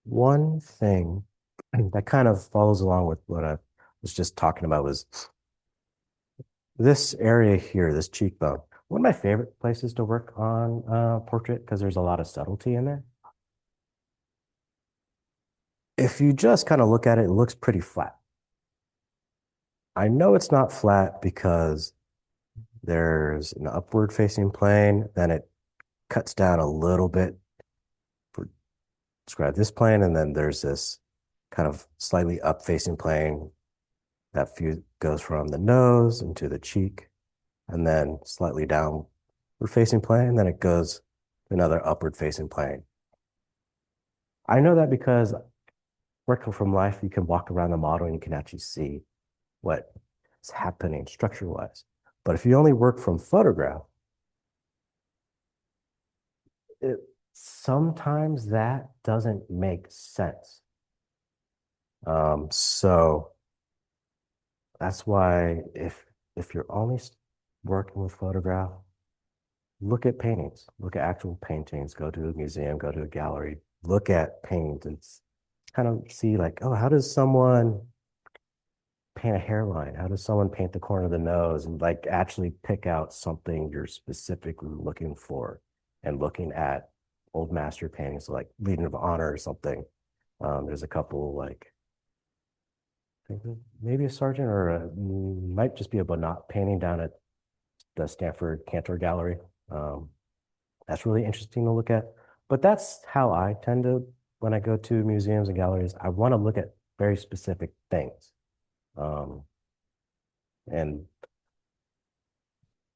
One thing that kind of follows along with what I was just talking about was this area here, this cheekbone. One of my favorite places to work on portrait because there's a lot of subtlety in there. If you just kind of look at it, it looks pretty flat. I know it's not flat because there's an upward facing plane, then it cuts down a little bit for describe this plane, and then there's this kind of slightly up facing plane that view goes from the nose into the cheek, and then slightly downward facing plane, then it goes to another upward facing plane. I know that because working from life, you can walk around the model and you can actually see what is happening structure wise. But if you only work from photograph, sometimes that doesn't make sense. So that's why if you're only working with photograph, look at paintings, look at actual paintings, go to a museum, go to a gallery, look at paintings and kind of see like, oh, how does someone paint a hairline? How does someone paint the corner of the nose? And like actually pick out something you're specifically looking for and looking at old master paintings, like Legion of Honor or something. There's a couple like maybe a sergeant or might just be a Bonnat painting down at the Stanford Cantor Gallery. That's really interesting to look at. But that's how I tend to, when I go to museums and galleries, I want to look at very specific things. And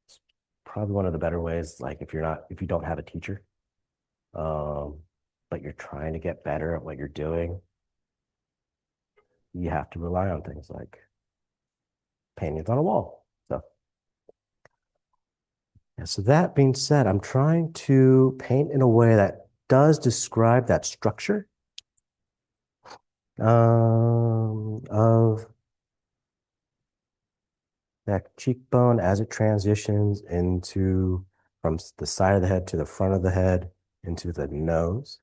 it's probably one of the better ways, like if you don't have a teacher, but you're trying to get better at what you're doing, you have to rely on things like paintings on a wall. So, yeah, so that being said, I'm trying to paint in a way that does describe that structure of that cheekbone as it transitions into from the side of the head to the front of the head into the nose.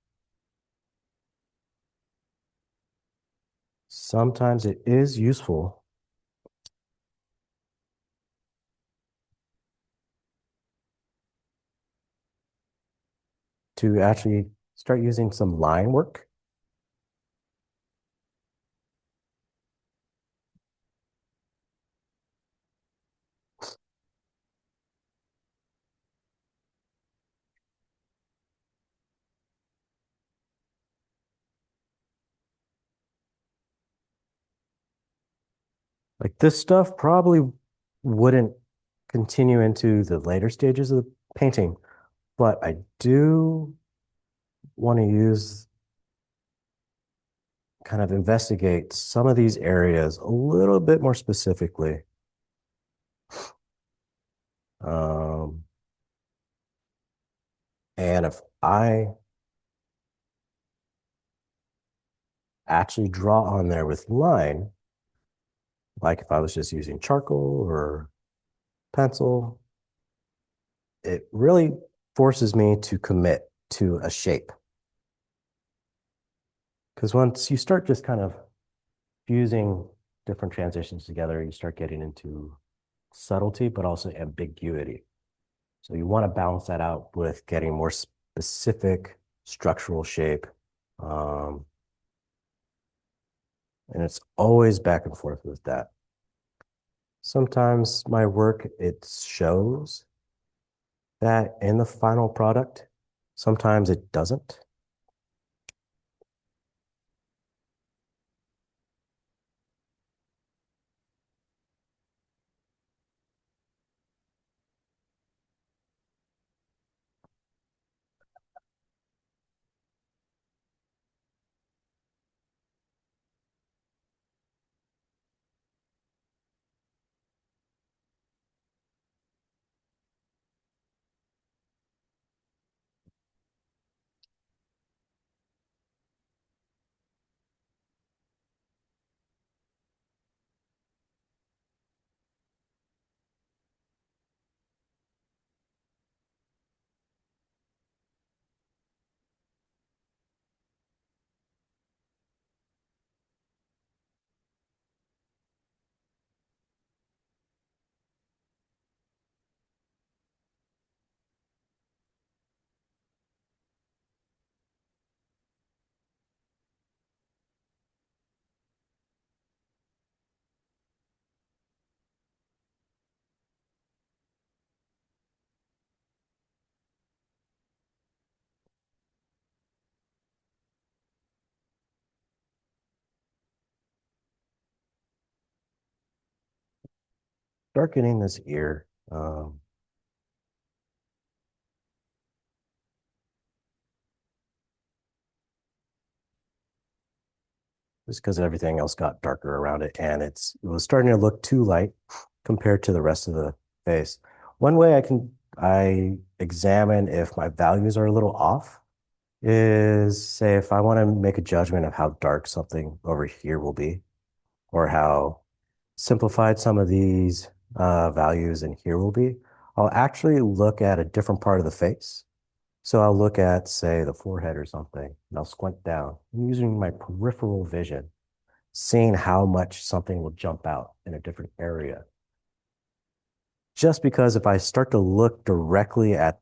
Sometimes it is useful to actually start using some line work. Like this stuff probably wouldn't continue into the later stages of the painting, but I do want to use kind of investigate some of these areas a little bit more specifically. Um, and if I actually draw on there with line, like if I was just using charcoal or pencil, it really forces me to commit to a shape. Because once you start just kind of fusing different transitions together, you start getting into subtlety, but also ambiguity. So you want to balance that out with getting more specific structural shape. And it's always back and forth with that. Sometimes my work, it shows that in the final product, sometimes it doesn't. darkening this ear. Just because everything else got darker around it, and it was starting to look too light compared to the rest of the face. One way I examine if my values are a little off is, say, if I want to make a judgment of how dark something over here will be, or how simplified some of these values in here will be, I'll actually look at a different part of the face. So I'll look at, say, the forehead or something, and I'll squint down using my peripheral vision, seeing how much something will jump out in a different area. Just because if I start to look directly at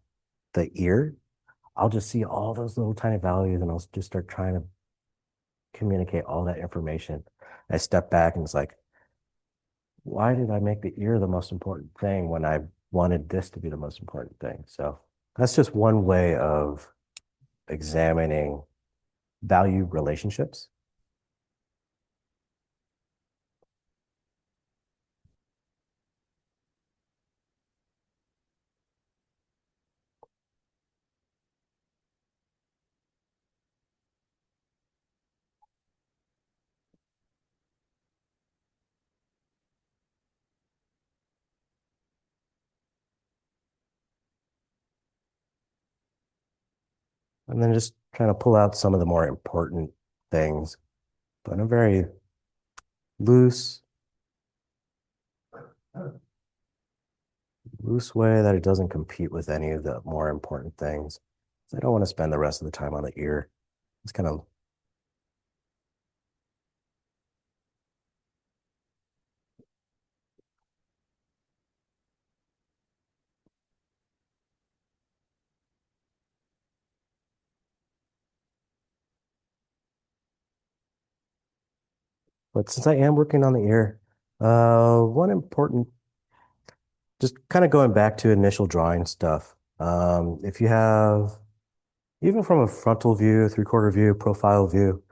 the ear, I'll just see all those little tiny values and I'll just start trying to communicate all that information. I step back and it's like, why did I make the ear the most important thing when I wanted this to be the most important thing? So that's just one way of examining value relationships. And then just trying to pull out some of the more important things, but in a very loose, loose way that it doesn't compete with any of the more important things. I don't want to spend the rest of the time on the ear. It's kind of, but since I am working on the ear, one important, just kind of going back to initial drawing stuff. If you have, even from a frontal view, three-quarter view, profile view,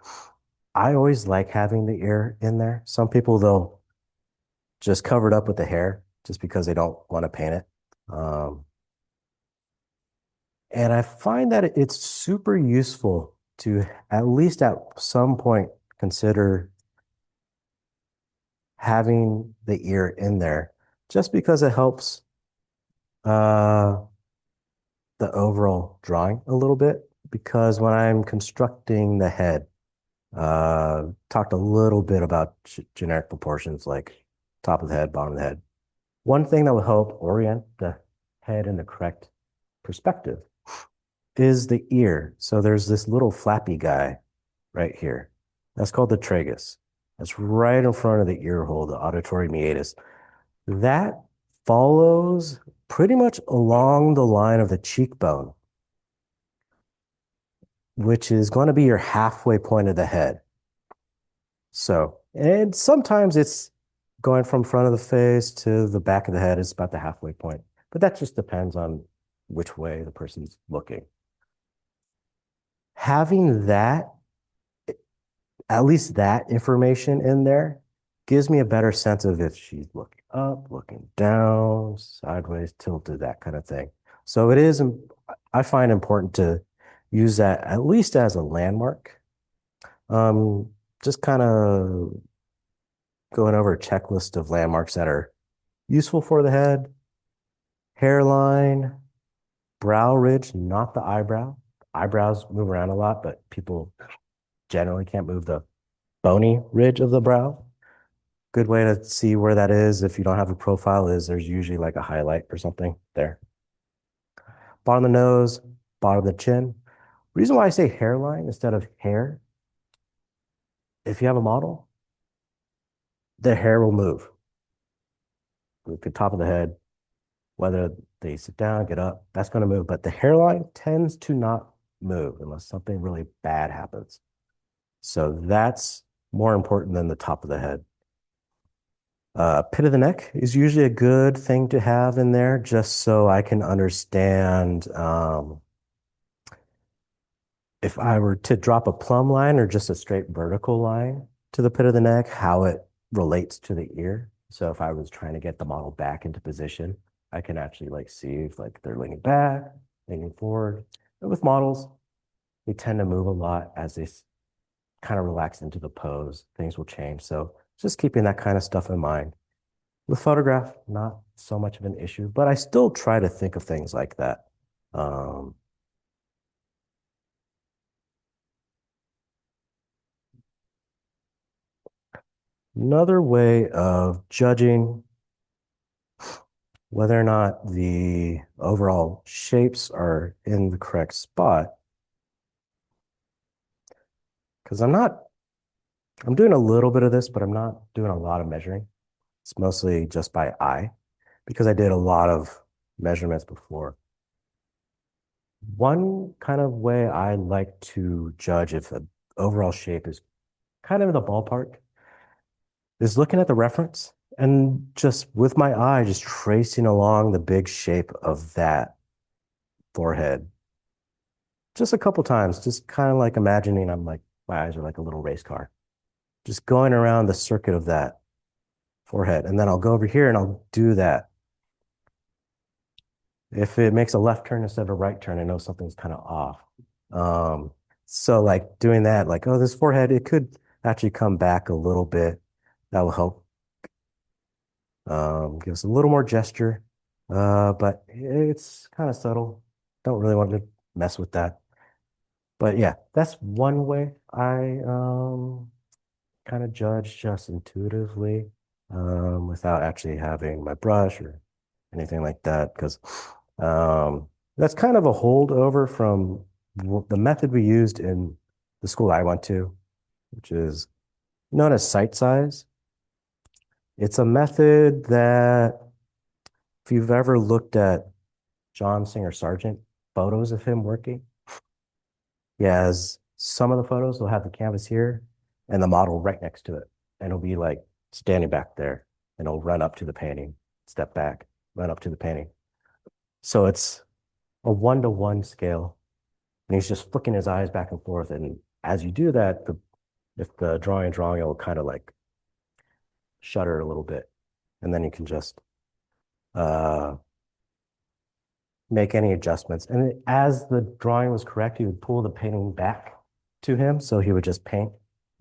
I always like having the ear in there. Some people, they'll just cover it up with the hair just because they don't want to paint it. And I find that it's super useful to at least at some point consider having the ear in there just because it helps uh, the overall drawing a little bit. Because when I'm constructing the head, talked a little bit about generic proportions like top of the head, bottom of the head. One thing that will help orient the head in the correct perspective is the ear. So there's this little flappy guy right here. That's called the tragus. That's right in front of the ear hole, the auditory meatus. That follows pretty much along the line of the cheekbone, which is going to be your halfway point of the head. So, and sometimes it's going from front of the face to the back of the head is about the halfway point, but that just depends on which way the person's looking. Having that, at least that information in there, gives me a better sense of if she's looking up, looking down, sideways, tilted, that kind of thing. So it is, I find important to use that at least as a landmark. Just kind of going over a checklist of landmarks that are useful for the head, hairline, brow ridge, not the eyebrow. Eyebrows move around a lot, but people generally can't move the bony ridge of the brow. Good way to see where that is if you don't have a profile is there's usually like a highlight or something there. Bottom of the nose, bottom of the chin. Reason why I say hairline instead of hair, if you have a model, the hair will move. The top of the head, whether they sit down, get up, that's going to move. But the hairline tends to not move unless something really bad happens. So that's more important than the top of the head. Pit of the neck is usually a good thing to have in there just so I can understand if I were to drop a plumb line or just a straight vertical line to the pit of the neck, how it relates to the ear. So if I was trying to get the model back into position, I can actually like see if like they're leaning back, leaning forward. But with models, they tend to move a lot as they kind of relax into the pose. Things will change. So just keeping that kind of stuff in mind. With photograph, not so much of an issue, but I still try to think of things like that. Um, Another way of judging whether or not the overall shapes are in the correct spot, because I'm doing a little bit of this, but I'm not doing a lot of measuring. It's mostly just by eye because I did a lot of measurements before. One kind of way I like to judge if the overall shape is kind of in the ballpark is looking at the reference and just with my eye, just tracing along the big shape of that forehead. Just a couple times, just kind of like imagining I'm like, my eyes are like a little race car, just going around the circuit of that forehead. And then I'll go over here and I'll do that. If it makes a left turn instead of a right turn, I know something's kind of off. So like doing that, like, oh, this forehead, it could actually come back a little bit. That will help give us a little more gesture. But it's kind of subtle. Don't really want to mess with that. But yeah, that's one way I kind of judge just intuitively without actually having my brush or anything like that. Because that's kind of a holdover from the method we used in the school I went to, which is known as sight size. It's a method that if you've ever looked at John Singer Sargent photos of him working, he has some of the photos will have the canvas here and the model right next to it. And he'll be like standing back there and he'll run up to the painting, step back, run up to the painting. So it's a 1-to-1 scale. And he's just flicking his eyes back and forth. And as you do that, if the drawing, it'll kind of like shutter a little bit. And then you can just uh, make any adjustments. And as the drawing was correct, he would pull the painting back to him. So he would just paint.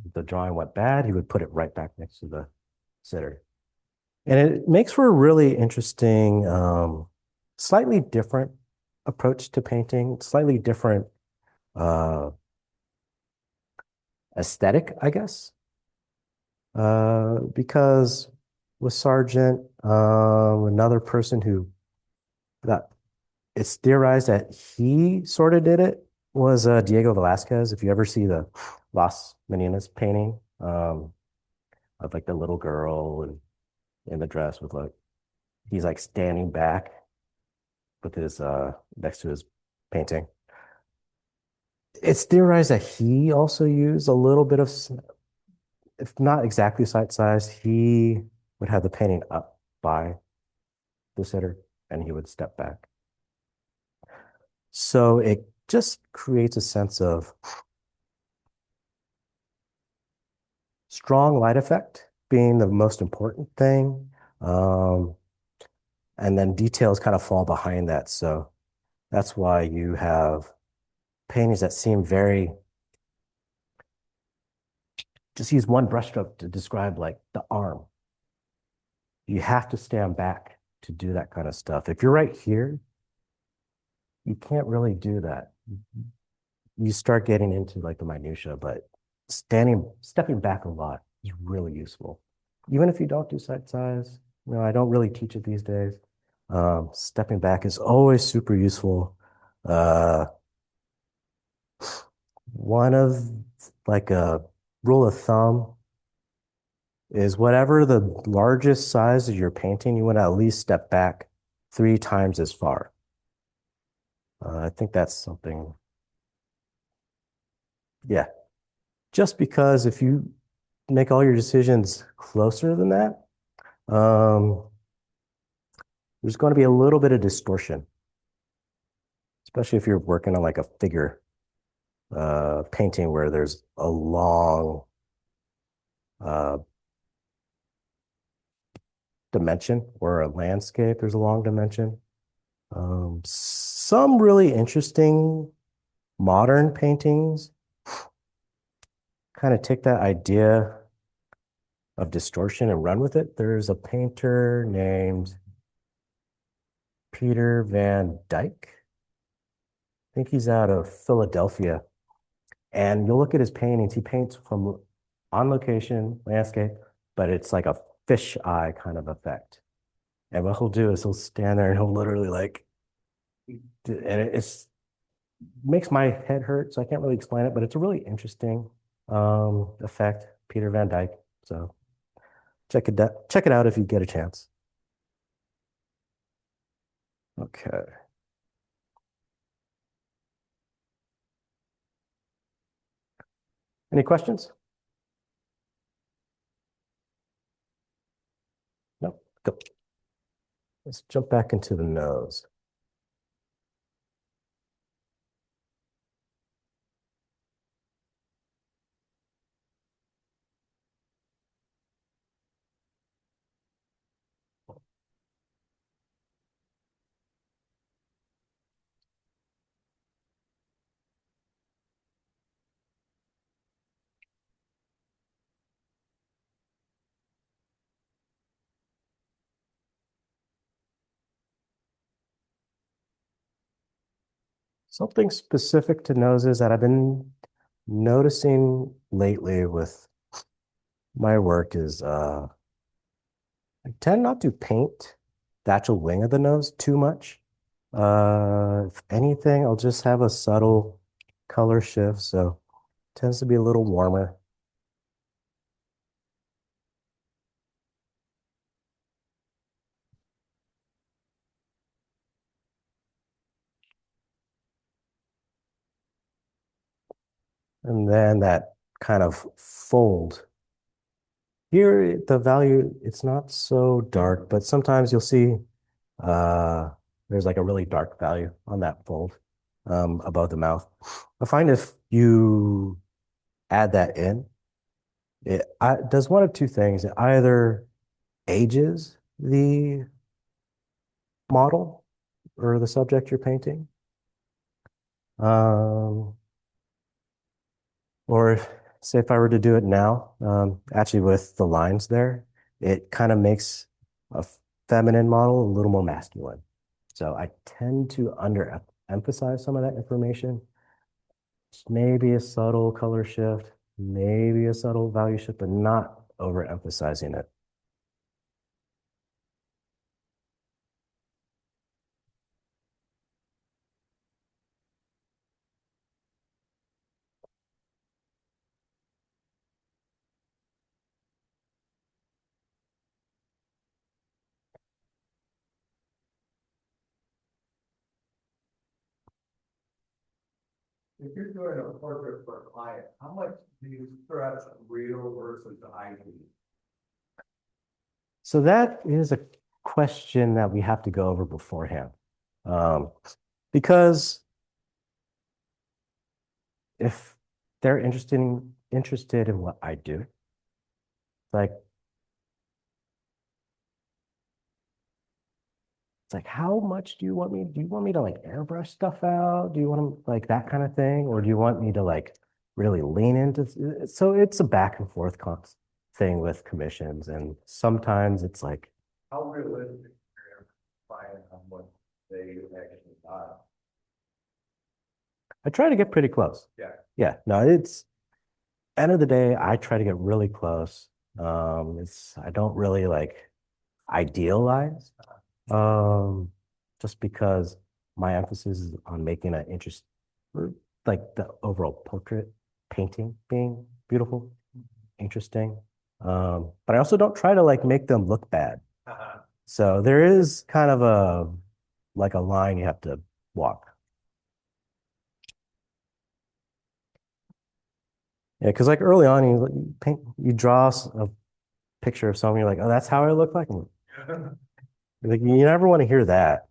If the drawing went bad, he would put it right back next to the sitter. And it makes for a really interesting, slightly different approach to painting, slightly different aesthetic, I guess. Because with Sargent, another person who got it's theorized that he sort of did it was Diego Velázquez. If you ever see the Las Meninas painting of like the little girl and in the dress with like he's like standing back with his next to his painting. It's theorized that he also used a little bit of, if not exactly sight size, he would have the painting up by the sitter and he would step back. So it just creates a sense of strong light effect being the most important thing. And then details kind of fall behind that. So that's why you have paintings that seem very, just use one brushstroke to describe like the arm. You have to stand back to do that kind of stuff. If you're right here, you can't really do that. You start getting into like the minutia, but stepping back a lot is really useful. Even if you don't do sight size, I don't really teach it these days. Stepping back is always super useful. One of like a rule of thumb is whatever the largest size of your painting, you want to at least step back 3 times as far. I think that's something, yeah. Just because if you make all your decisions closer than that, there's going to be a little bit of distortion, especially if you're working on like a figure painting where there's a long dimension, or a landscape, there's a long dimension. Some really interesting modern paintings kind of take that idea of distortion and run with it. There's a painter named Peter Van Dyke. I think he's out of Philadelphia. And you'll look at his paintings, he paints from on location, landscape, but it's like a fish eye kind of effect. And what he'll do is he'll stand there and he'll literally like, and it's makes my head hurt, so I can't really explain it, but it's a really interesting effect, Peter Van Dyke. So check it out if you get a chance. Okay. Any questions? No. Go. Let's jump back into the nose. Something specific to noses that I've been noticing lately with my work is I tend not to paint the actual wing of the nose too much. If anything, I'll just have a subtle color shift, so it tends to be a little warmer. And then that kind of fold. Here, the value, it's not so dark, but sometimes you'll see uh, there's like a really dark value on that fold above the mouth. I find if you add that in, it does one of two things. It either ages the model or the subject you're painting, um, or say if I were to do it now, actually with the lines there, it kind of makes a feminine model a little more masculine. So I tend to underemphasize some of that information. Maybe a subtle color shift, maybe a subtle value shift, but not overemphasizing it. If you're doing a portrait for a client, how much do you stress real versus ID? So that is a question that we have to go over beforehand. Because if they're interested in what I do, like it's like, how much do you want me? Do you want me to like airbrush stuff out? Do you want to like that kind of thing? Or do you want me to like really lean into? So it's a back and forth thing with commissions. And sometimes it's like, How realistic are you finding on what they actually got? I try to get pretty close. Yeah. Yeah, no, it's end of the day, I try to get really close. I don't really like idealize, just because my emphasis is on making an interest, or like the overall portrait painting being beautiful, interesting. But I also don't try to like make them look bad. So there is kind of a like a line you have to walk. Yeah, because like early on, you paint, you draw a picture of someone, you're like, oh, that's how I look like. Like, you never want to hear that.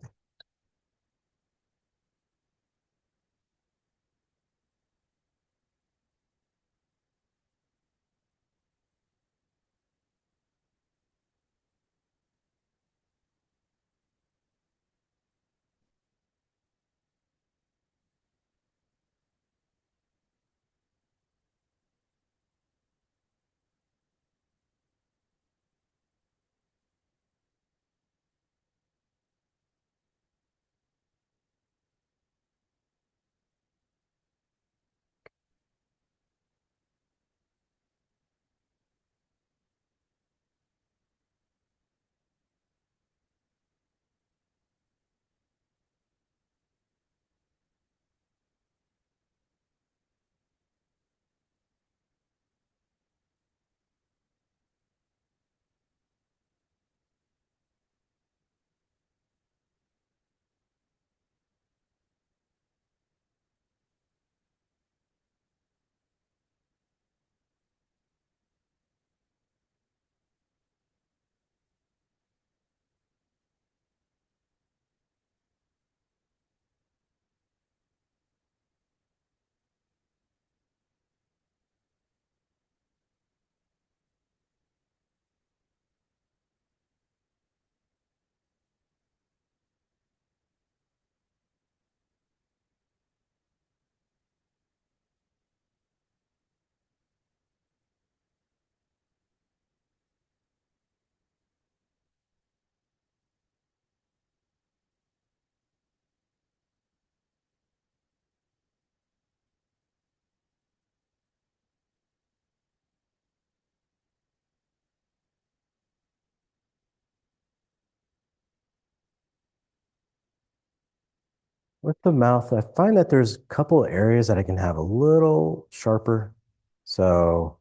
With the mouth, I find that there's a couple areas that I can have a little sharper. So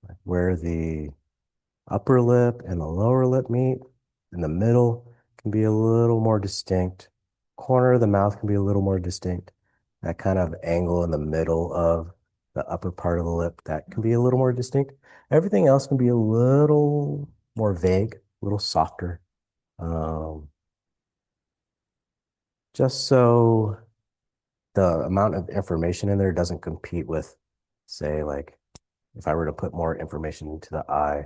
like where the upper lip and the lower lip meet in the middle can be a little more distinct. Corner of the mouth can be a little more distinct. That kind of angle in the middle of the upper part of the lip, that can be a little more distinct. Everything else can be a little more vague, a little softer. Um, just so the amount of information in there doesn't compete with, say, like if I were to put more information into the eye.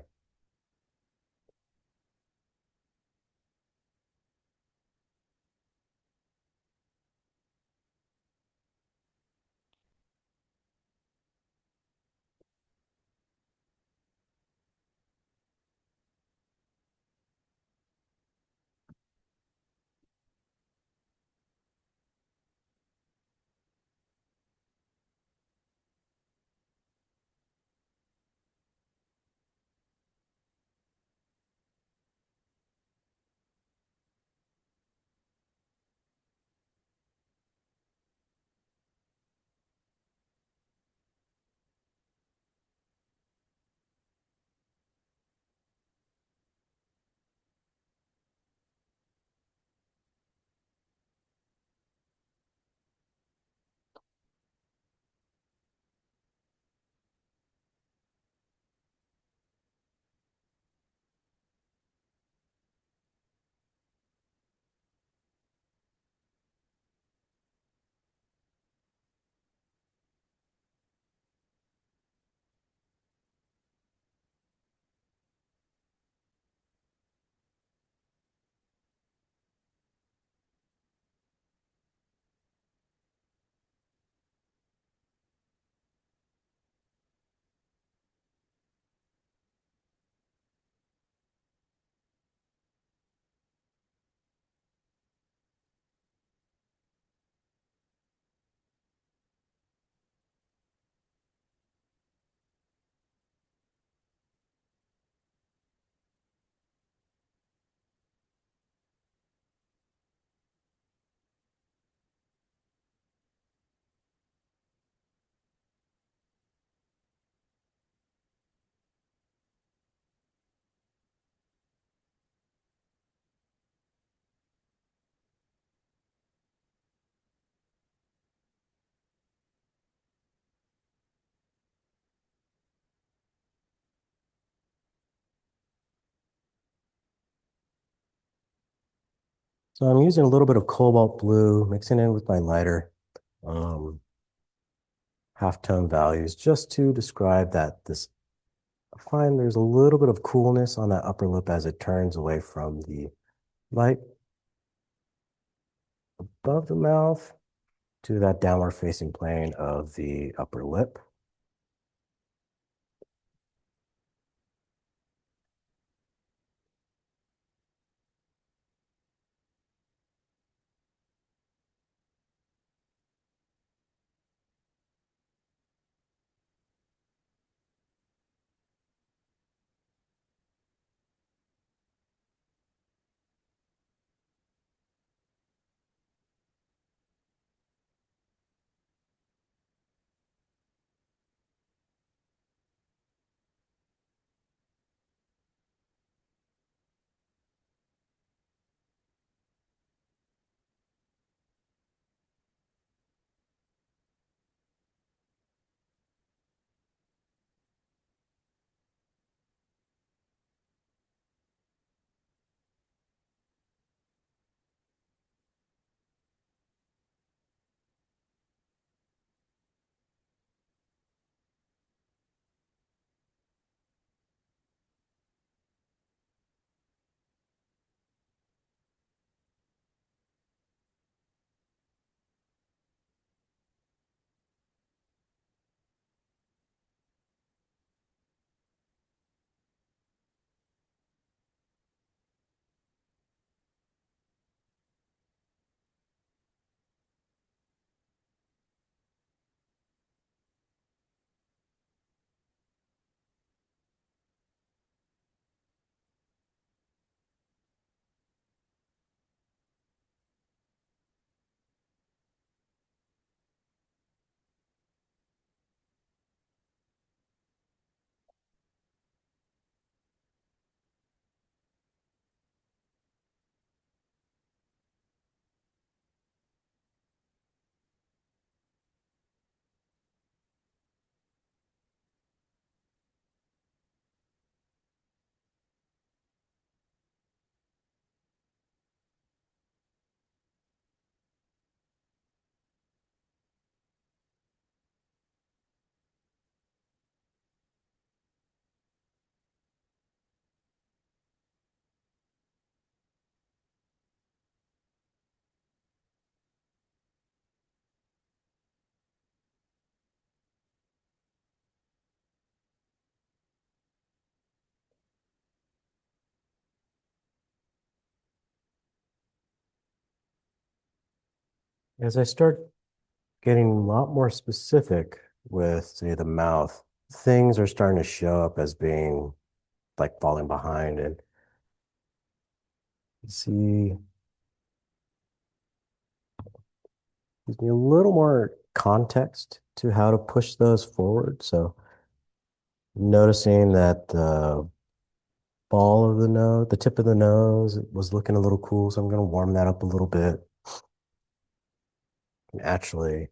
So I'm using a little bit of cobalt blue, mixing it with my lighter, um, halftone values, just to describe that this, I find there's a little bit of coolness on that upper lip as it turns away from the light above the mouth to that downward facing plane of the upper lip. As I start getting a lot more specific with, say, the mouth, things are starting to show up as being like falling behind. And you see, gives me a little more context to how to push those forward. So noticing that the ball of the nose, the tip of the nose was looking a little cool. So I'm going to warm that up a little bit and actually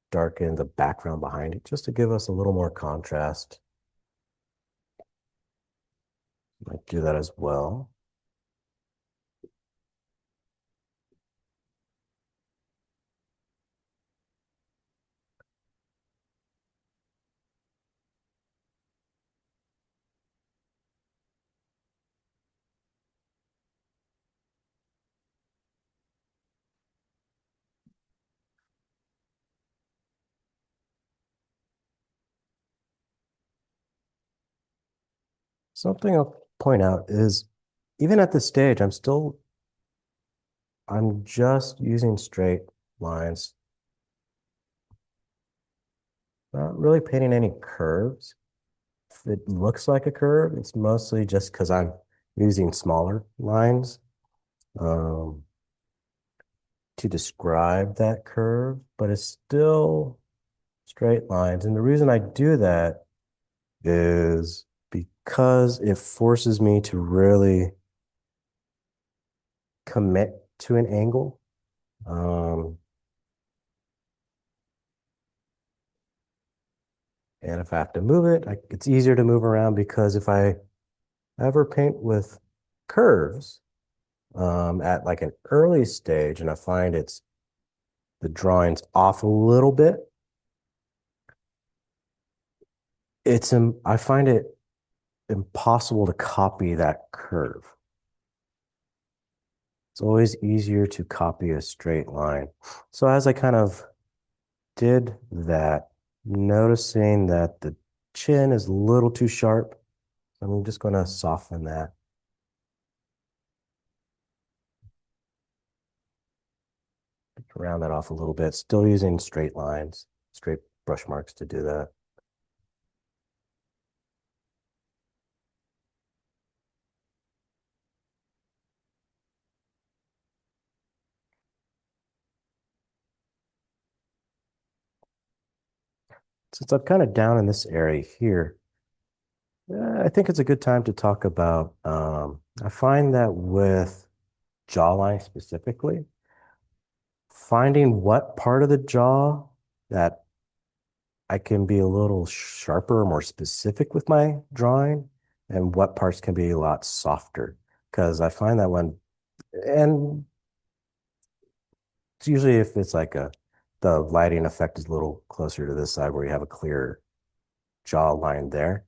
darken the background behind it just to give us a little more contrast. Might do that as well. Something I'll point out is even at this stage, I'm just using straight lines, not really painting any curves. If it looks like a curve, it's mostly just because I'm using smaller lines um, to describe that curve, but it's still straight lines. And the reason I do that is because it forces me to really commit to an angle. And if I have to move it, it's easier to move around because if I ever paint with curves at like an early stage and I find the drawing's off a little bit, I find it impossible to copy that curve. It's always easier to copy a straight line. So as I kind of did that, noticing that the chin is a little too sharp, I'm just going to soften that. Round that off a little bit, still using straight lines, straight brush marks to do that. Since I'm kind of down in this area here, I think it's a good time to talk about, I find that with jawline specifically, finding what part of the jaw that I can be a little sharper, more specific with my drawing, and what parts can be a lot softer. Because I find that and it's usually if it's like the lighting effect is a little closer to this side where you have a clear jaw line there.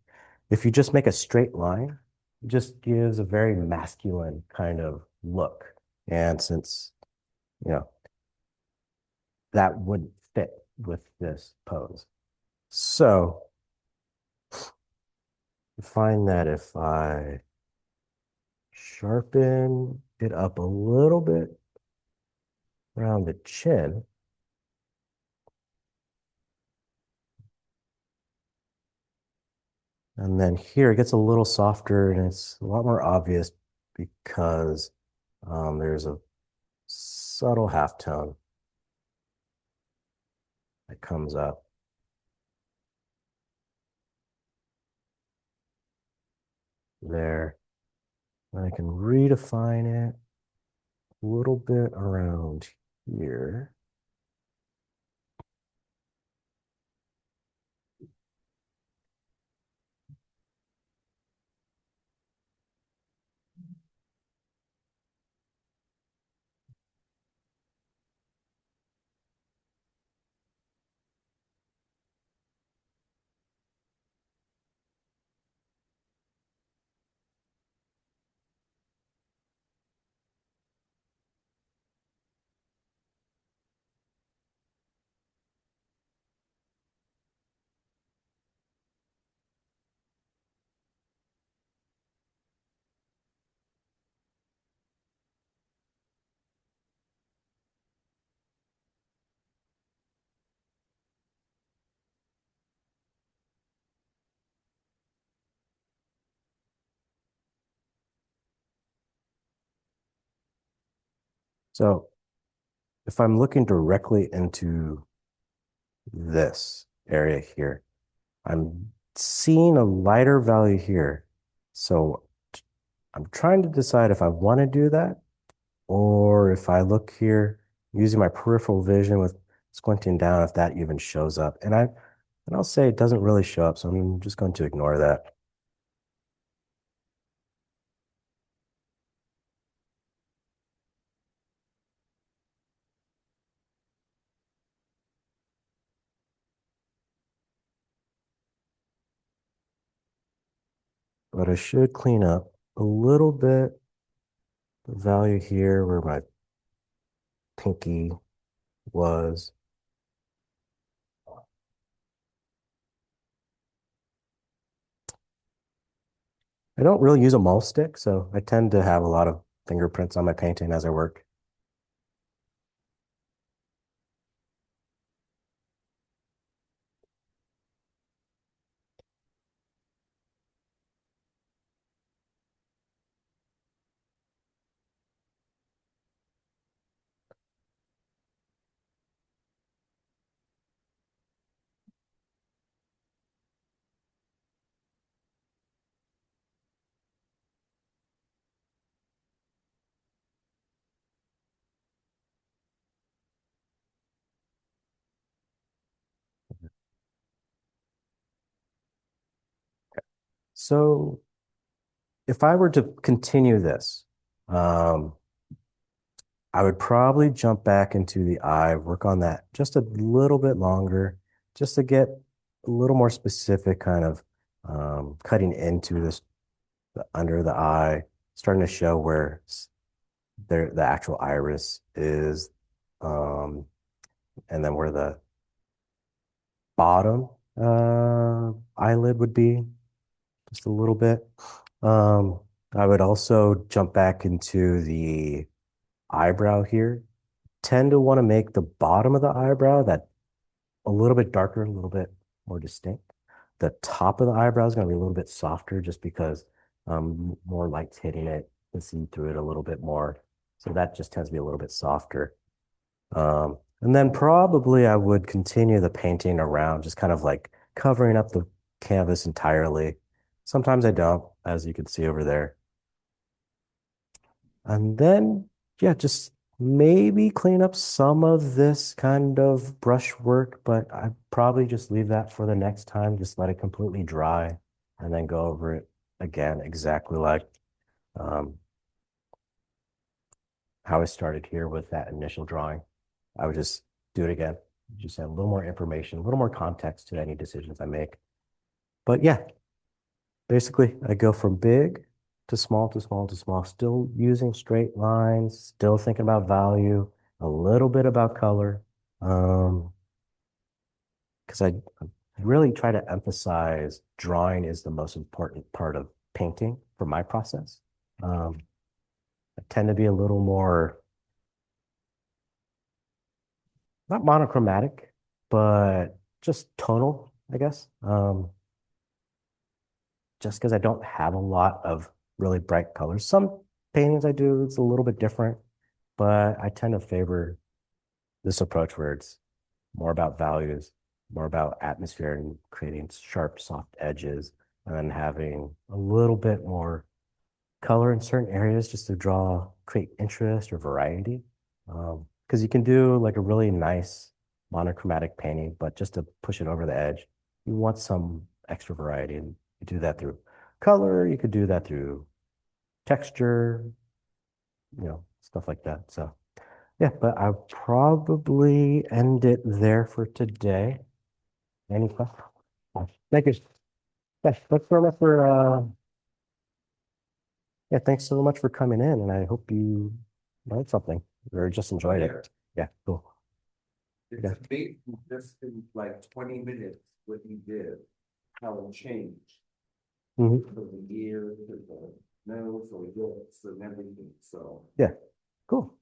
If you just make a straight line, it just gives a very masculine kind of look. And since, you know, that wouldn't fit with this pose. So I find that if I sharpen it up a little bit around the chin, and then here it gets a little softer and it's a lot more obvious because there's a subtle halftone that comes up there. And I can redefine it a little bit around here. So if I'm looking directly into this area here, I'm seeing a lighter value here. So I'm trying to decide if I want to do that or if I look here using my peripheral vision with squinting down, if that even shows up. And I'll say it doesn't really show up, so I'm just going to ignore that. But I should clean up a little bit the value here where my pinky was. I don't really use a mole stick, so I tend to have a lot of fingerprints on my painting as I work. So if I were to continue this, um, I would probably jump back into the eye, work on that just a little bit longer, just to get a little more specific kind of cutting into this under the eye, starting to show where there the actual iris is, um, and then where the bottom eyelid would be, just a little bit. Um, I would also jump back into the eyebrow here. Tend to want to make the bottom of the eyebrow that a little bit darker, a little bit more distinct. The top of the eyebrow is going to be a little bit softer just because more light's hitting it and see through it a little bit more. So that just tends to be a little bit softer. And then probably I would continue the painting around, just kind of like covering up the canvas entirely. Sometimes I don't, as you can see over there. And then, yeah, just maybe clean up some of this kind of brushwork, but I probably just leave that for the next time. Just let it completely dry and then go over it again, exactly like um, how I started here with that initial drawing. I would just do it again, just add a little more information, a little more context to any decisions I make. But yeah, basically, I go from big to small to small to small, still using straight lines, still thinking about value, a little bit about color. Because I really try to emphasize drawing is the most important part of painting for my process. Um, I tend to be a little more, not monochromatic, but just tonal, I guess. Just because I don't have a lot of really bright colors. Some paintings I do, it's a little bit different, but I tend to favor this approach where it's more about values, more about atmosphere and creating sharp, soft edges, and then having a little bit more color in certain areas just to create interest or variety. Because you can do like a really nice monochromatic painting, but just to push it over the edge, you want some extra variety. And you do that through color, you could do that through texture, stuff like that. So yeah, but I'll probably end it there for today. Any questions? Thank you. Yeah, thanks so much for yeah, thanks so much for coming in, and I hope you learned something or just enjoyed it. Yeah, cool. It's Yeah. big, just in like 20 minutes, what you did, how it changed. Hmm. From the ear to the nose or lips and everything, so. Yeah, cool.